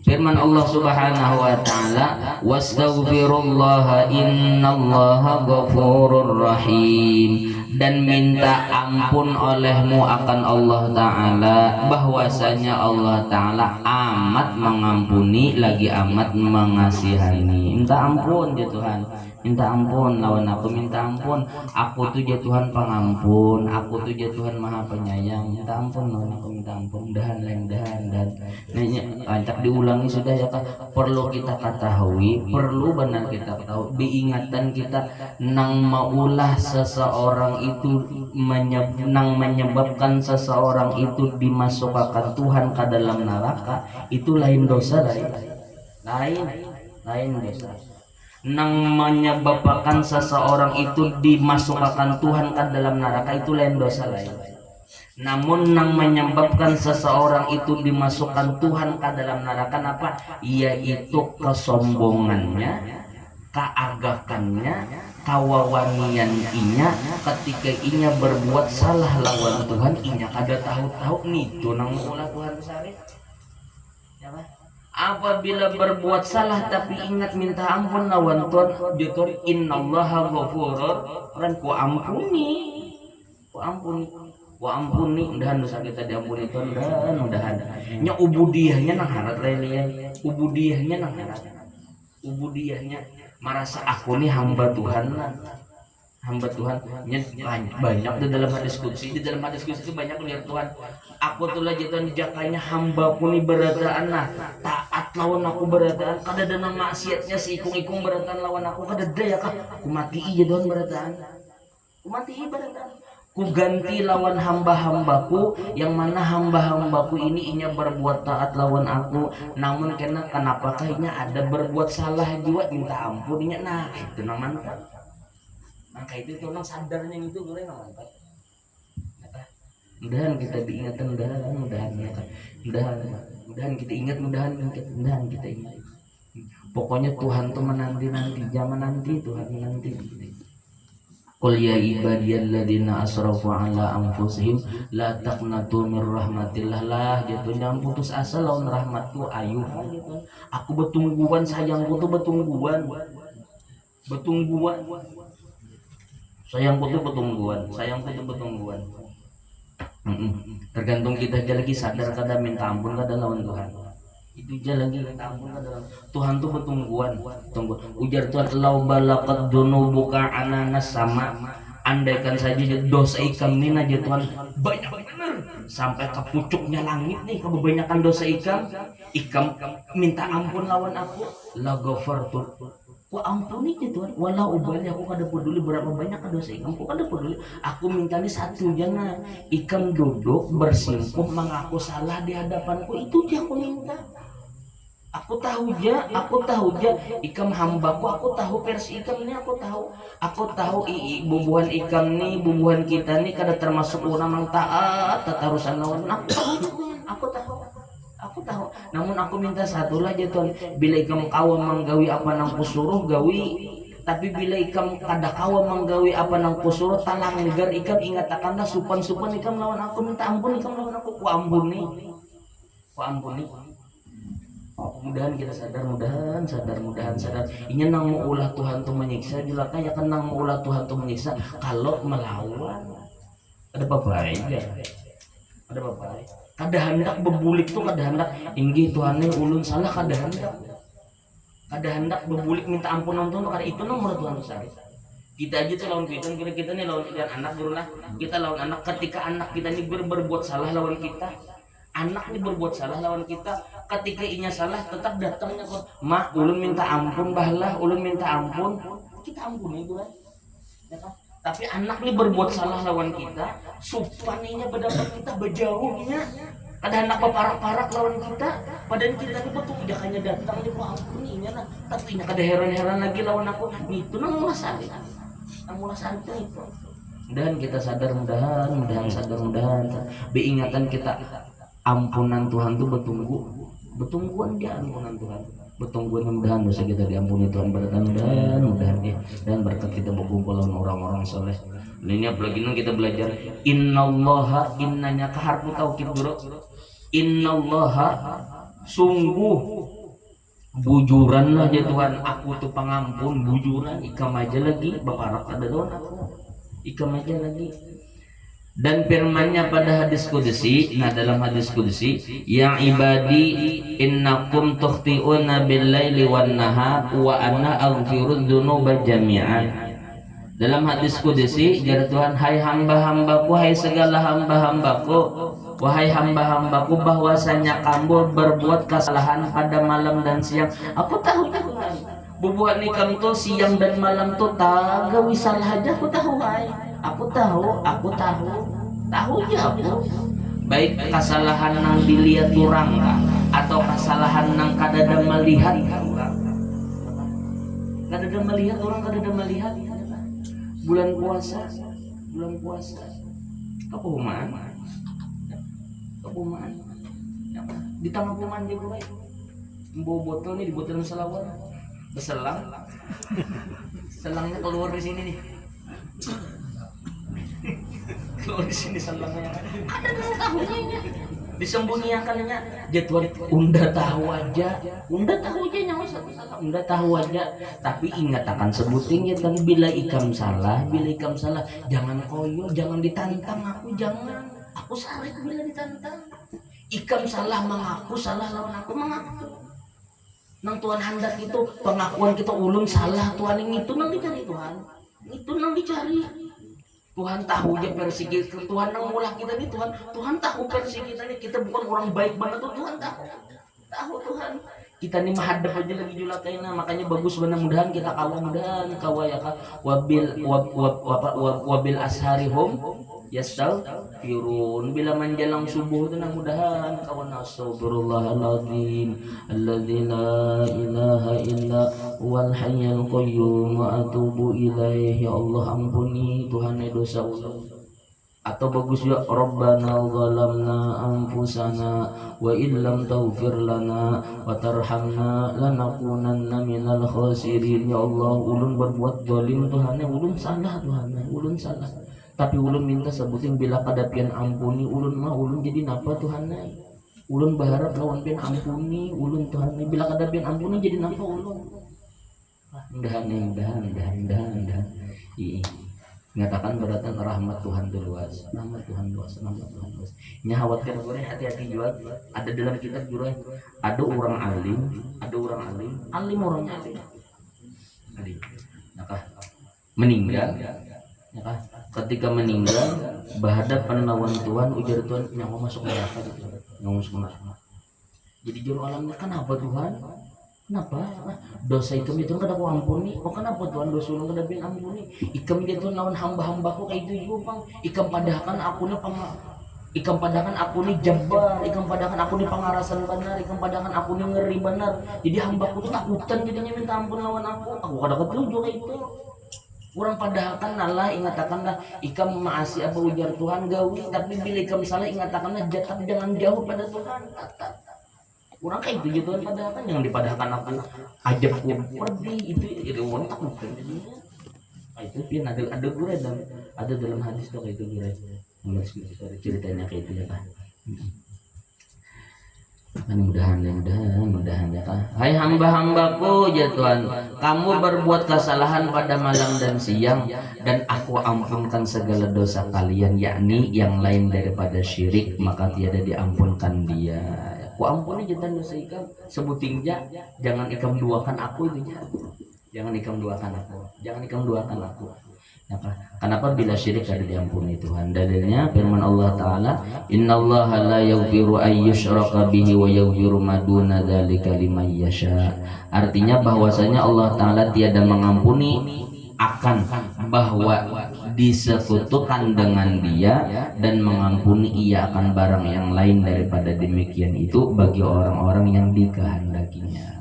Firman Allah Subhanahu wa taala, "Wastaghfirullaha innallaha ghafurur rahim." Dan minta ampun olehmu akan Allah taala, bahwasanya Allah taala amat mengampuni lagi amat mengasihani. Minta ampun ya Tuhan. Minta ampun lawan aku, minta ampun. Aku tuh ya Tuhan pengampun, aku tuh ya Tuhan maha penyayang. Minta ampun lawan aku, minta ampun. Dan lancak diulangi sudah ya Kak. Perlu kita ketahui, perlu benar kita ketahui, diingatan kita nang maulah seseorang itu menyebabkan seseorang itu dimasukkan Tuhan ke dalam neraka, itu lain dosa lain dosa. Nang menyebabkan seseorang itu dimasukkan Tuhan ke dalam neraka, itu lain dosa lain. Namun nang menyebabkan seseorang itu dimasukkan Tuhan ke dalam neraka apa? Yaitu kesombongannya, keagakannya, kawawanian inya ketika inya berbuat salah lawan Tuhan, inya kada tahu-tahu nih tuh nang ulah Tuhan besari. Ya Pak? Apabila berbuat salah tapi ingat minta ampun lawan Tuhan, ditur innallaha ghafurur rahim, ku ampuni, mudahan dosa kita diampuni Tuhan, mudahan. Nya ubudiyahnya nang harat lain, ubudiyahnya nang harat. Ubudiyahnya merasa aku nih hamba Tuhan banyak di dalam hadis qudsi. Di dalam hadis qudsi itu banyak lihat Tuhan, aku tuh lagi Tuhan jakanya hamba ku nih berataan taat lawan aku berataan, kada ada maksiatnya si ikung berataan lawan aku, kada ada ya Kak, aku mati iya Tuhan berataan, aku mati iya berataan, ku ganti lawan hamba-hambaku, yang mana hamba-hambaku ini inya berbuat taat lawan aku, namun kenapa kayaknya ada berbuat salah juga, minta ampun inya. Nah itu nang mantap, nah kayak itu nang sadarnya itu gue nang mantap. Mudahan kita diingatan, mudahan kita ingat, mudahan kita ingat. Pokoknya Tuhan tuh menanti zaman nanti, Tuhan menanti. Qul ya ibadiyalladzina asrafu ala anfusihim la taqnatu mir rahmatillah. Lah gitu, jangan putus asa lawan rahmatku, ayo gitu. Aku betungguan, sayangku tuh betungguan. Sayangku tuh betungguan. Tergantung kita aja lagi sadar kada minta ampun kada lawan Tuhan. Itu aja lagi minta ampun kada lawan Tuhan tuh betungguan. Ujar Tuhan, lau balaqad dunubuka ananas sama, andaikan saja dosa ikam ini aja Tuhan banyak benar sampai ke pucuknya langit nih, kebanyakan dosa ikam minta ampun lawan aku, la ghafartu, ku ampuni ya Tuhan, walau ubali, aku kada peduli berapa banyak dosa ikam, aku kada peduli, aku mintanya satu jangan ikam duduk bersimpuh mengaku salah di hadapanku, itu dia aku minta. Aku tahu ja ikam hambaku, aku tahu versi ikam ini, aku tahu bubuhan ikam nih, bubuhan kita nih kada termasuk orang yang taat tatarusan lawan aku tahu, namun aku minta satu lah ya Tuhan, bila ikam kawa menggawi apa nang kusuruh gawi, tapi bila ikam kada kawa menggawi apa nang kusuruh talang negar ikam ingat akanlah supan ikam lawan aku, minta ampun ikam lawan aku, ku ampuni. Mudahan kita sadar, mudahan sadar. Ini nang mau ulah Tuhan tuh menyiksa, jelaka ya kan nang mau ulah Tuhan tuh menyiksa kalau melawan. Ada bapak ya. Ada bapak. Kada hendak bebulik tuh, kada hendak inggi Tuhan yang ulun salah, kada hendak bebulik minta ampun nonton tuh, kada itu nomor Tuhan besar. Kita aja tuh lawan kita nih lawan anak guru lah. Kita lawan anak, ketika anak kita nih berbuat salah lawan kita, Anak ini berbuat salah lawan kita, ketika inya salah tetap datangnya kok, mah ulun minta ampun bahlah, ulun minta ampun, kita ampuni itu kan, ya kan? Tapi anak ini berbuat salah lawan kita, supaninya berdapat kita berjauhnya. Ada anak berparak-parak lawan kita, padahal kita ini betul jakannya datang dia kok ampuninya nah, tapi nya kada heran-heran lagi lawan aku, itu nang mulasan itu. Dan kita sadar, mudahan sadar, mudahan beingatan kita ampunan Tuhan tuh betungguan dia ampunan Tuhan, betungguan, mudahan dosa kita diampuni Tuhan berkatan, mudahan ya, dan berkat kita berkumpul dengan orang-orang soleh. Ini apalagi kita belajar innallaha, innanya kaharpu taukid bro, innallaha sungguh bujuran lah ya Tuhan, aku tuh pengampun bujuran, ikam aja lagi baparak ada doang aku, ikam aja lagi. Dan firmannya pada hadis kudusi, nah dalam hadis kudusi, yang ibadi innakum tukhti'una bil-laili wan nahar wa ana aghfiru dzunuba jami'an. Dalam hadis kudusi jar Tuhan, hai hamba-hambaku, hai segala hamba-hambaku, wahai hamba-hambaku, bahwasanya kamu berbuat kesalahan pada malam dan siang. Aku tahu Tuhan, bubuhan ikam tuh siang dan malam tuh tagawi salah aja, aku tahu hai. Aku tahu aja aku. Baik kesalahan nang dilihat orang kah, atau kesalahan nang kadada melihat orang. Kadada melihat orang, kadada melihat. Bulan puasa, kepumaan, di tengah pumaan dia gue, bawa botol nih, di botol selawar, beselang, selangnya keluar di sini nih. Keluar di sini selangnya ada tahunya disembunyikannya jadwal unda tahu aja nyawa satu salah, unda tahu aja, tapi ingat akan sebutin ya kan, bila ikam salah jangan koyo, jangan ditantang aku, aku sarik bila ditantang. Ikam salah mengaku salah lawan aku mengaku nang Tuhan hendak itu pengakuan kita, ulun salah Tuhan ini itu nang dicari Tuhan, itu nang dicari Tuhan. Tahu aja versi kita, Tuhan nang mulah kita nih, Tuhan tahu versi kita nih, kita bukan orang baik banget tuh, Tuhan tahu Tuhan. Kita nih menghadap aja lagi julakaina, makanya bagus benar, mudahan kita kawa ya kak, wabil asharihum yastaghfirun, bila menjelang subuh itu nah mudahan kawan, astagfirullahaladzim alladzi la ilaha illa huwal hayyul qayyum wa atubu ilaihi, ya Allah ampuni Tuhan dosa ulang. Atau bagus ya, Rabbana zalamna anfusana wa illam taghfir lana wa tarhamna lanakunanna minal khasirin. Ya Allah, ulun berbuat zalim Tuhan, ulun salah Tuhan, ulun salah, tapi ulun minta sebutin bila kada pian ampuni ulun mah ulun jadi napa Tuhan, ulun berharap lawan pian ampuni ulun Tuhan, bila kada pian ampuni jadi napa ulun. Mudahan nyatakan berdatang rahmat Tuhan itu luas, rahmat Tuhan luas. Nya khawatir gue, hati-hati juga. Ada dalam kitab juga, ada orang alim orangnya alim, nakah meninggal, nakah ketika meninggal berhadapan lawan Tuhan, ujar Tuhan nyawa masuk neraka gitu, nyawa masuk neraka. Jadi juru alamnya, kenapa Tuhan? Kenapa? Dosa itu kada aku ampuni. Oh kenapa Tuhan dosa lu kada bin ampuni? Ikam dia Tuhan lawan hamba-hambaku kayak itu juga bang. Ikam padahkan aku ni jabar, ikam padahkan aku ni pangarasan benar, ikam padahkan aku ni ngeri benar. Jadi hambaku tuh takutan jadinya minta ampun lawan aku. Aku kada ketuju kayak itu. Kurang padahkan nalah ingatakanlah ikam maasi apa ujar Tuhan gawi, tapi bila ikam salah ingatakanlah jatah jangan jauh pada Tuhan. Kurang kayak itu Tuhan padahkan, jangan dipadahkan aku ajak ku pergi itu orang takut kan jadinya. Itu pian ada gurih dan ada dalam hadis tuh kayak itu gurih. Ceritanya kayak itu ya kan. Mudahan ya kan. Hai hamba-hambaku ya Tuhan, kamu berbuat kesalahan pada malam dan siang, dan aku ampunkan segala dosa kalian, yakni yang lain daripada syirik, maka tiada diampunkan dia. Aku ampuni jangan dosa ikam, sebutin jangan ikam duakan aku itu ya. Jangan ikam duakan aku. Kenapa bila syirik ada diampuni Tuhan? Dalilnya firman Allah Ta'ala, innallaha la yaghfiru an yushraka bihi wa yaghfiru ma duna dzalika liman yasha. Artinya bahwasanya Allah Ta'ala tiada mengampuni akan bahwa disekutukan dengan dia, dan mengampuni ia akan barang yang lain daripada demikian itu bagi orang-orang yang dikehendakinya.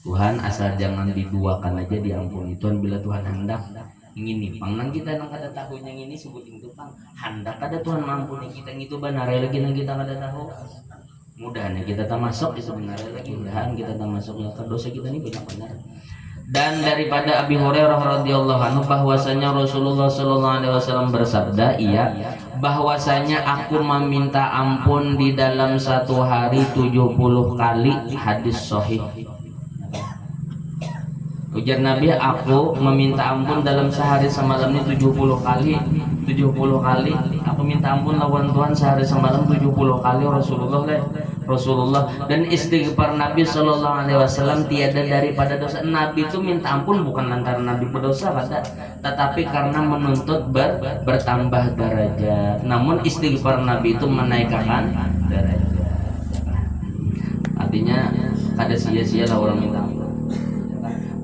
Tuhan asal jangan diduakan aja diampuni Tuhan. Bila Tuhan hendak ingin nipang nang kita nang kada tahu yang ini sebutin itu pang hendak ada Tuhan mampuni kita gitu banare lagi nang kita kada tahu, mudahan kita tak masuk sebenarnya lagi, mudahan kita tak masuk yang dosa kita ini banyak benar. Dan daripada Abi Hurairah radhiyallahu anhu bahwasanya Rasulullah sallallahu alaihi wasallam bersabda, iya bahwasanya aku meminta ampun di dalam satu hari 70 kali. Hadis sahih. Ujar Nabi, aku meminta ampun dalam sehari semalam ini 70 kali. 70 kali aku minta ampun lawan Tuhan sehari semalam 70 kali Rasulullah. Dan istighfar Nabi Shallallahu Alaihi Wasallam tiada daripada dosa. Nabi itu minta ampun bukan lantaran Nabi berdosa pada, tetapi karena menuntut bertambah derajat. Namun istighfar Nabi itu menaikkan derajat. Artinya kada sia-sia lah orang minta ampun.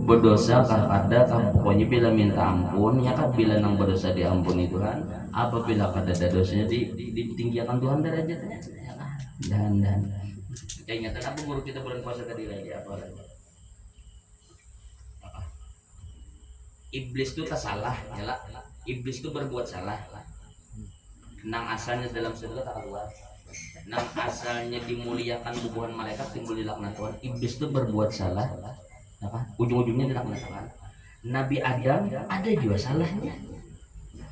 Berdosa kada pokoknya bila minta ampun ya kan, bila nang berdosa diampuni Tuhan, apabila kada ada dosanya ditinggikan Tuhan derajatnya. Dan ingatan apa guru kita bulan puasa tadi lagi apa lagi? Iblis itu tak salah, ya lah. Iblis itu berbuat salah. Nang asalnya dalam surga tak keluar. Nang asalnya dimuliakan bubuhan malaikat timbul dilaknat Tuhan. Iblis itu berbuat salah. Ujung-ujungnya dilaknatkan. Nabi Adam ada juga salahnya,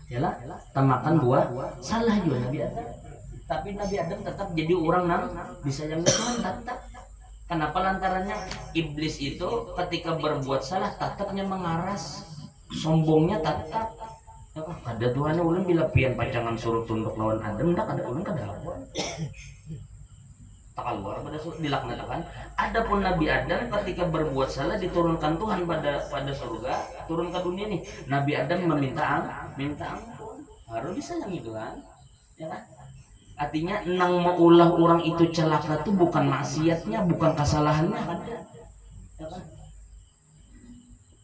yalah, tamakan buah salah juga Nabi Adam, tapi Nabi Adam tetap jadi orang nang disayang Tuhan tetap. Kenapa? Lantarannya iblis itu ketika berbuat salah tetapnya mengaras, sombongnya tetap. Ada Tuhannya ulun bila pian pacangan suruh tunduk lawan Adam, ndak ada ulun kada lawan. Tak keluar pada dilaknatkan. Adapun Nabi Adam ketika berbuat salah diturunkan Tuhan pada surga, turun ke dunia nih. Nabi Adam meminta ampun, harus disayangi Tuhan, ya kan? Artinya nang maulah orang itu celaka tuh bukan maksiatnya, bukan kesalahannya, ada, ya kan?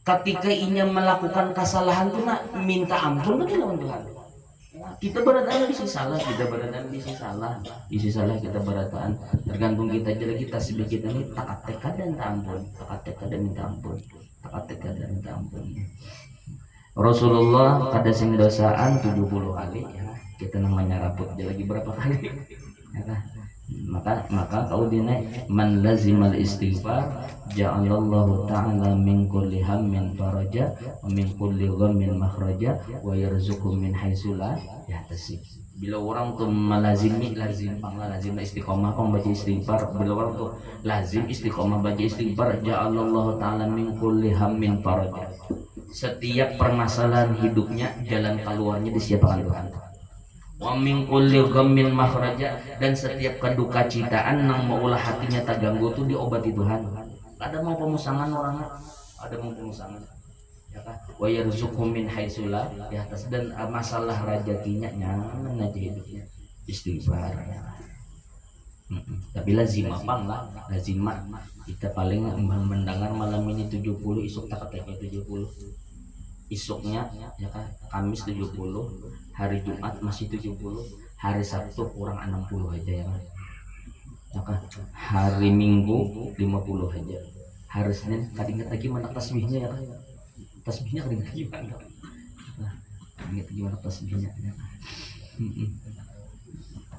Ketika inya melakukan kesalahan tuh nak minta ampun betul lawan Tuhan. Kita berataan bisa salah, kita berataan bisa salah kita berataan, tergantung kita aja. Kita sebab kita ini takat tekad dan tampun, Rasulullah kada sing dosaan 70 kali ya. Kita namanya raput aja lagi berapa kali ya, maka kau dinaik man lazimal istighfar ja'alallahu ta'ala min kulli hammin faraja wa min kulli ghammin makhraja wa yarzuqhu min haitsu la yahtasib. Bila orang tuh melazimi lazim istiqomah kong baca istighfar, bila orang tuh lazim istiqomah baca istighfar, ja'alallahu ta'ala min kulli hammin faraja. Setiap permasalahan hidupnya jalan keluarnya disiapkan Tuhan. Wa min kulli ghammin makhraja, dan setiap keduka citaan nang maulah hatinya terganggu tuh diobati Tuhan. Ada mau pemusangan orangnya, ada mau pemusangan, ya kan? Wa yarzuqhu min haitsu la yahtasib, dan masalah rezekinya nyaman aja hidupnya istighfar. Tapi lazim apa lah, lazim kita paling mendengar malam ini 70, isuk tak katanya 70. Isuknya ya kan Kamis 70, hari Jumat masih 70, hari Sabtu kurang 60 aja ya kan. Maka hari Minggu 50 aja. Hari Senin kadingat lagi mana tasbihnya ya kan. Tasbihnya kadingat gimana? Kadingat gimana tasbihnya ya.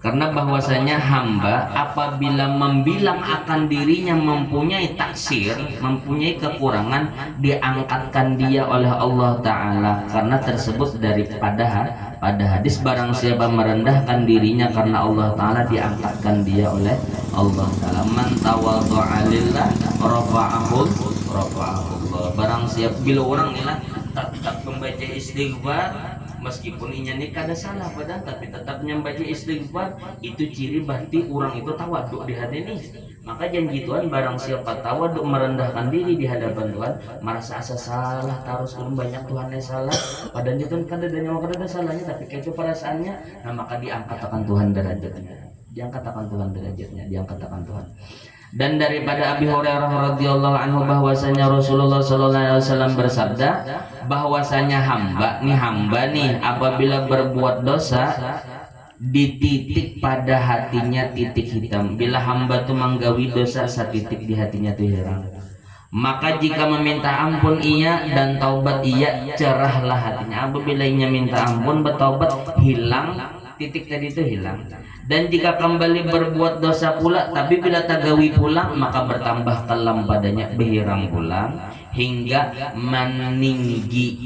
Karena bahwasanya hamba apabila membilang akan dirinya mempunyai taksir, mempunyai kekurangan, diangkatkan dia oleh Allah Ta'ala. Karena tersebut daripada pada hadis, barang siapa merendahkan dirinya karena Allah Ta'ala, diangkatkan dia oleh Allah Ta'ala. Man tawadhu'a lillah rafa'ahu Allah. Barang siapa, bila orang ini lah tak membaca istighfar, meskipun inya ini kada salah padahal tapi tetap nyambaca istighfar. Itu ciri berarti orang itu tawaduk di hati ini. Maka janji Tuhan barang siapa tawaduk merendahkan diri di hadapan Tuhan, merasa asa salah terus banyak Tuhan yang salah padahal itu kada ada nyawa kada ada salahnya tapi kayak itu perasaannya, nah maka diangkat akan Tuhan derajatnya, diangkat akan Tuhan derajatnya, diangkat akan Tuhan. Dan daripada Abi Hurairah radhiyallahu anhu bahwasanya Rasulullah sallallahu alaihi wasallam bersabda bahwasanya hamba nih apabila berbuat dosa dititik pada hatinya titik hitam. Bila hamba tuh menggawi dosa satitik di hatinya tuh hilang, maka jika meminta ampun ia dan taubat ia, cerahlah hatinya. Apabila ia minta ampun bertaubat, hilang titik tadi itu hilang. Dan jika kembali berbuat dosa pula, tapi bila tagawi pulang, maka bertambah kelam padanya, berhirang pulang hingga meninggi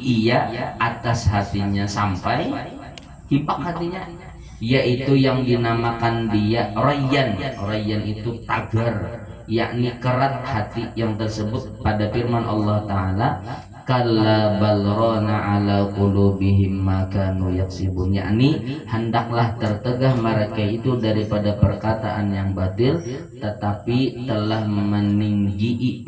ia atas hatinya sampai hipak hatinya, yaitu yang dinamakan dia rayyan. Rayyan itu tagar, yakni kerat hati yang tersebut pada firman Allah Ta'ala, kalla balrona ala qulubihim ma kanu yaksibun, yakni hendaklah tertegah mereka itu daripada perkataan yang batil, tetapi telah meninggi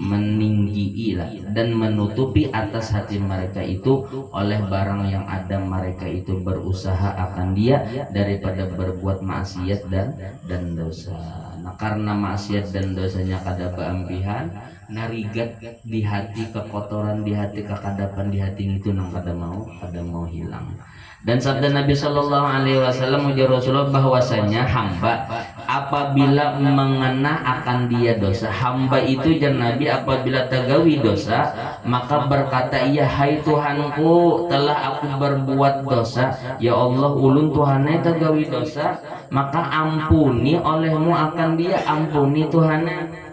dan menutupi atas hati mereka itu oleh barang yang ada mereka itu berusaha akan dia daripada berbuat maksiat dan dosa. Nah, karena maksiat dan dosanya kada beambihan, narigat di hati, kekotoran di hati, kekadapan di hati itu nang kada mau hilang. Dan sabda Nabi Shallallahu Alaihi Wasallam ujar Rasulullah bahwasanya hamba apabila mengena akan dia dosa, hamba itu jan Nabi apabila tagawi dosa maka berkata ia, hai Tuhanku telah aku berbuat dosa, ya Allah ulun Tuhannya tagawi dosa, maka ampuni olehmu akan dia, ampuni Tuhannya.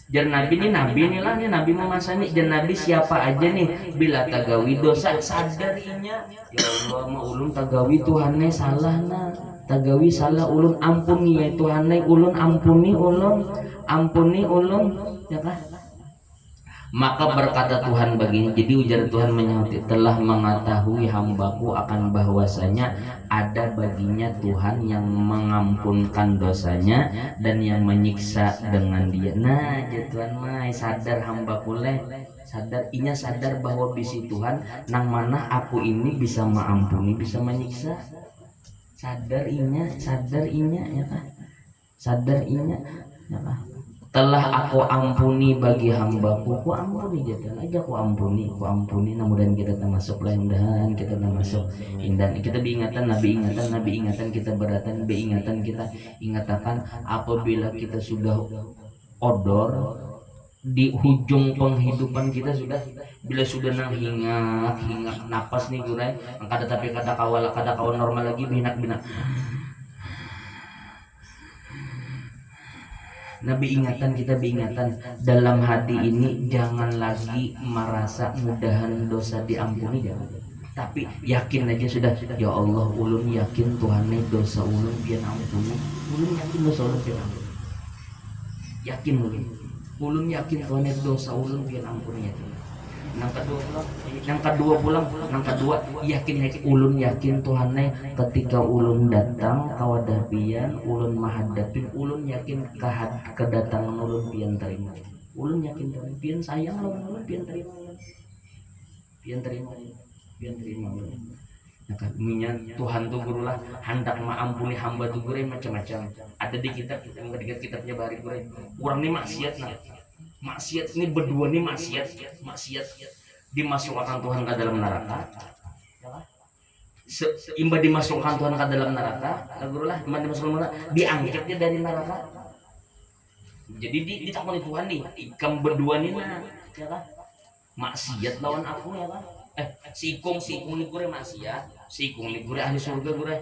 Jan Nabi nih Nabi memasani jan Nabi siapa aja nih bila tagawi dosa sadarinya, ya Allah mau ulun tagawi Tuhannya salah na, tagawi salah ulun ampuni ya Tuhannya ulun ampuni ulun ya kan. Maka berkata Tuhan baginya, jadi ujar Tuhan menyauti, telah mengetahui hambaku akan bahwasanya ada baginya Tuhan yang mengampunkan dosanya dan yang menyiksa dengan dia. Nah Tuhan mah sadar hambaku leh, sadar bahwa bisi Tuhan nang mana aku ini bisa mengampuni bisa menyiksa, sadar inya ya kan, sadar inya ya kan. Telah aku ampuni bagi hambaku, ku ampuni jatuh aja, ku ampuni. Nah mudah kita termasuk lain dan kita termasuk indan kita diingatan Nabi ingatan kita beratan beingatan kita ingatakan apabila kita sudah odor di ujung penghidupan kita sudah, bila sudah nang hingak napas nih gurai kada tapi kada kawal normal lagi binak Nabi ingatan kita beingatan dalam hati ini, jangan lagi merasa mudahan dosa diampuni jangan, tapi yakin aja sudah, ya Allah ulun yakin Tuhannya dosa ulun biar ampuni, ulun yakin dosa ulun biar ampuni, yakin ulun yakin Tuhannya dosa ulun biar ampuni ya. Nang kedua yakin ulun yakin Tuhannya ketika ulun datang kawadapian ulun mahadapin, ulun yakin kedatangan ulun pian terima, ulun yakin Tuhan pian sayang lawan ulun pian terima nah kan Tuhan tuh gurulah hendak mengampuni hamba tuh gure macam-macam ada di kitabnya bari gure kurang nih maksiat ini berdua nih maksiat dimasukkan Tuhan ke dalam neraka, imba dimasukkan Tuhan ke dalam neraka, lagulah imba dimasukkan neraka, diangkat dia dari neraka. Jadi ditakoni Tuhan nih, ikam berdua nih nah, ya kan? Maksiat lawan aku ya kan? Sikung nih gue maksiat, sikung nih gue ahli surga gue.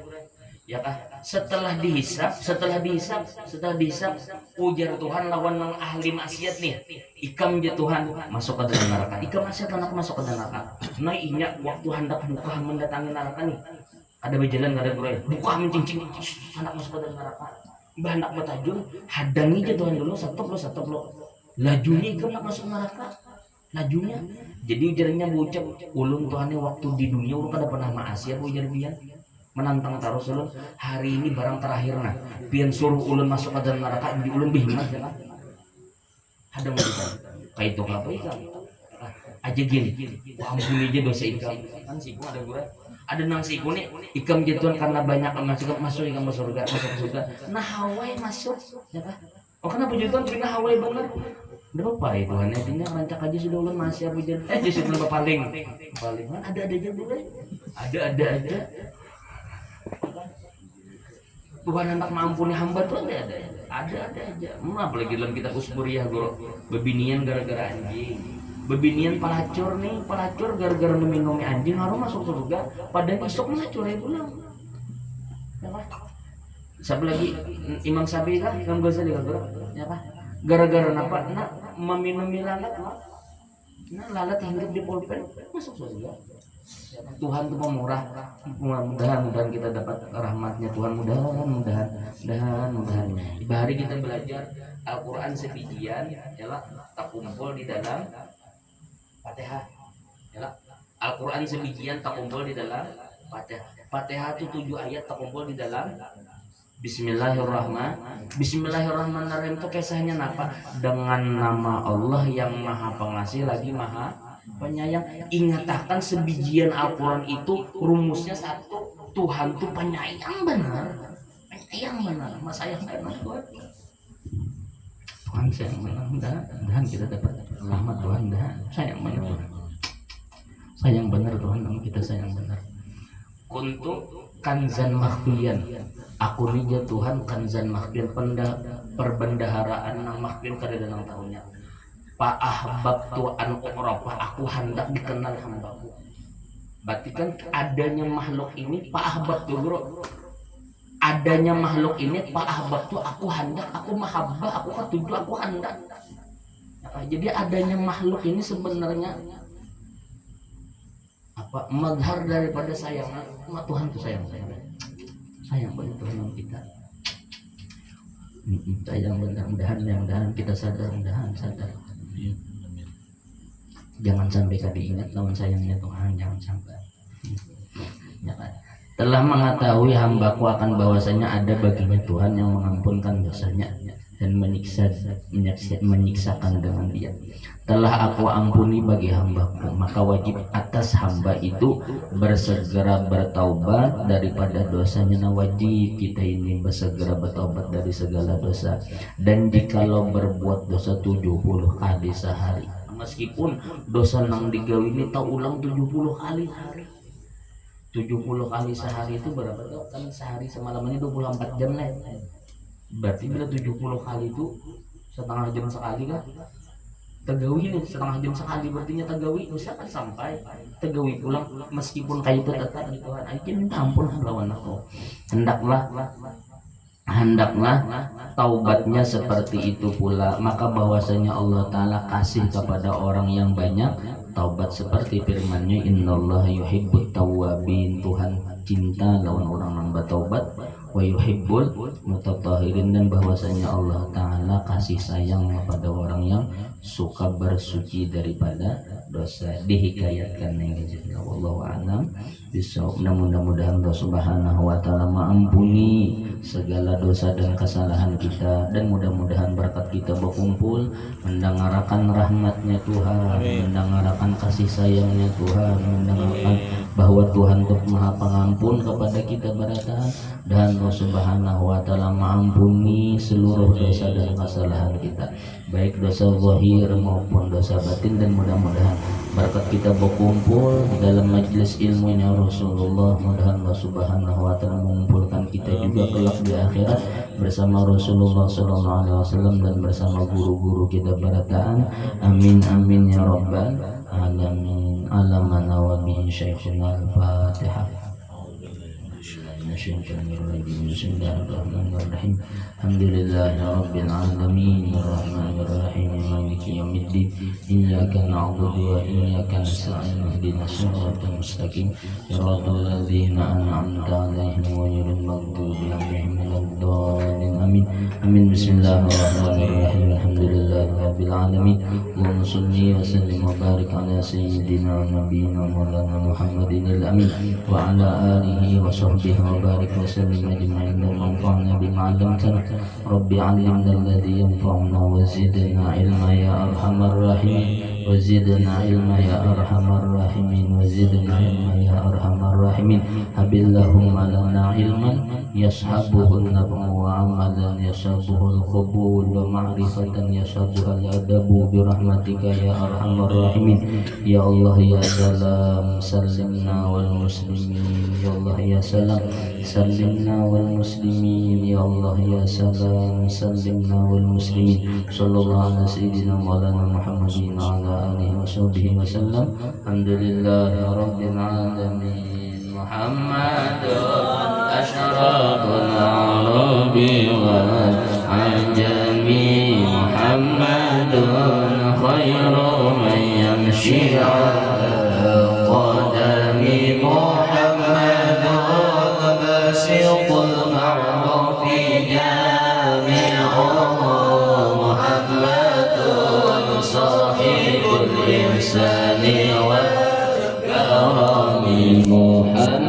Ya kan, setelah dihisap ujar Tuhan lawan nang ahli maksiat nih, ikam je Tuhan masuk ke dalam neraka, ikam maksiat anak masuk ke dalam neraka. Nah inya waktu hendak buka mendatangi neraka nih, ada berjalan ada bro, buka mencincing anak masuk ke dalam neraka, bah hendak bertajun hadangi je Tuhan dulu, stop lo lajunya ikam nak masuk neraka. najunya. Jadi ujarnya bucap ulun Tuhannya waktu di dunia ulun kada pernah maasiat ujar dia menantang terus ulun hari ini barang terakhir nah pian suruh ulun masuk ke dalam neraka di ulun bihimat ya kan ada mau kayak itu apa ikan aja gini wah ampuni aja dosa ikam kan siku ada gue ada nang siku nih ikam jatuhan karena banyak masuk ikam masuk surga nah Hawaii masuk ya kan oh kenapa jatuhan pindah Hawaii banget udah apa itu aneh tinggal rancak aja sudah ulun masih apa jadi justru belum paling kan ada aja dulu ada aja Tuhan hendak mengampuni hamba tuh ada aja apalagi dalam kitab Usburiyah guru bebinian gara-gara anjing bebinian pelacur gara-gara minum anjing harus masuk surga padahal besok melacur ya pulang ya pak siapa lagi Imam Syafi'i kan Imam Ghazali kan ya pak gara-gara napa nak meminum lalat nah lalat hidup di pulpen masuk surga Tuhan tuh pemurah mudah-mudahan kita dapat rahmatnya Tuhan mudah-mudahan hari kita belajar Al-Quran sebijian yalah tak kumpul di dalam Fatihah yalah Al-Quran sebijian tak kumpul di dalam Fatihah itu 7 ayat tak kumpul di dalam Bismillahirrahmanirrahim itu kisahnya apa dengan nama Allah yang maha pengasih lagi maha penyayang ingatakan sebijian Al-Quran itu rumusnya satu Tuhan tuh penyayang benar mas sayang benar Tuhan sayang benar dan kita dapat rahmat Tuhan sayang benar Tuhan kita sayang benar untuk kanzan makhfiyan aku nih Tuhan kanzan makhfiyan perbendaharaan yang makhfiyan kada dalam tahunnya Pak ahbab tuan uqrafa aku hendak dikenal hambaku berarti kan adanya makhluk ini Pak ahbab tuh bro adanya makhluk ini Pak ahbab tuh aku hendak aku mahabbah aku ketujuh aku hendak jadi adanya makhluk ini sebenarnya apa mazhar daripada sayang Tuhan tuh sayang banget Tuhan kita sayang mudah-mudahan kita sadar jangan sampai kali ingat lawan sayangnya Tuhan jangan sampai ya kan? Telah mengetahui hambaku akan bahwasanya ada baginya Tuhan yang mengampunkan dosanya dan menyiksakan dengan dia telah aku ampuni bagi hambaku maka wajib atas hamba itu bersegera bertaubat daripada dosanya nah wajib kita ini bersegera bertaubat dari segala dosa dan jikalau berbuat dosa 70 kali sehari meskipun dosa nang digawe ini tahu ulang 70 kali hari 70 kali sehari itu berapa tuh kan sehari semalam ini 24 jam lah berarti bila 70 kali itu setengah jam sekali kan tegawi nih setengah jam sekali berarti tegawi bisa kan sampai tegawi pulang meskipun kayak itu tetap di Tuhan aja minta ampun lawan aku hendaklah taubatnya seperti itu pula maka bahwasanya Allah Ta'ala kasih kepada orang yang banyak taubat seperti firman-Nya innallaha yuhibbut tawwabin Tuhan cinta lawan orang yang bertaubat wa yuhibbul mutatahhirin dan bahwasanya Allah Ta'ala kasih sayang kepada orang yang suka bersuci daripada dosa dihikayatkan yang wallahu a'lam bishawab mudah-mudahan Allah Subhanahu wa taala mengampuni segala dosa dan kesalahan kita dan mudah-mudahan berkat kita berkumpul mendengarkan rahmatnya Tuhan mendengarkan kasih sayangnya Tuhan mendengarkan bahwa Tuhan itu maha pengampun kepada kita berataan dan Allah Subhanahu wa taala mengampuni seluruh dosa dan kesalahan kita baik dosa zahir maupun dosa batin dan mudah-mudahan berkat kita berkumpul dalam majelis ilmunya Rasulullah mudah-mudahan Allah Subhanahu wa taala mengumpulkan kita juga kelak di akhirat bersama Rasulullah sallallahu alaihi wasallam dan bersama guru-guru kita berataan amin amin ya rabbal alamin alamana wa bihi syekhuna al-fatihah Bismillahirrahmanirrahim Alhamdulillahi Rabbil Alamin Ar-Rahmanir-Rahim Maliki Yawmiddin Iyyaka na'budu wa iyyaka nasta'in Ihdinas siratal mustaqim Siratal ladzina an'amta 'alaihim ghairil maghdubi 'alaihim waladdallin Amin Amin. Bismillahirrahmanirrahim. Alhamdulillahirabbil alamin. Allahumma shalli wa sallim wa barik ala sayyidina nabiyyina maulana Muhammadin amin wa ala alihi wa sahbihi wa barik wa sallim ajma'in wa anfa'na bima 'allamtana. Rabbi 'allimna alladhi yanfa'una wa zidna ilma ya arhamar rahimin wa zidna ilma ya arhamar rahimin wa zidna ilma ya arhamar rahimin. Habillahumma lana ilman yashabuhu an-naf'u wa amalan yashabuhu al-qabul wa ma'rifatan yashabuhu al-adabu bi rahmatika ya arhamar rahimin. Ya Allah ya salam sallimna wal muslimin. Ya Allah ya salam sallimna wal muslimin. Ya Allah ya salam sallimna wal muslimin. Sallallahu ala sayyidina maulana Muhammadin wa ala alihi wa sahbihi wa sallam. Alhamdulillahi rabbil alamin. Muhammadun asyraful arabi wal ajami. Muhammadun khairu man yamshi ala qadami. Muhammadun basitul ma'rufi jami'u. Muhammadun sahibul insani wal karami. Muhammad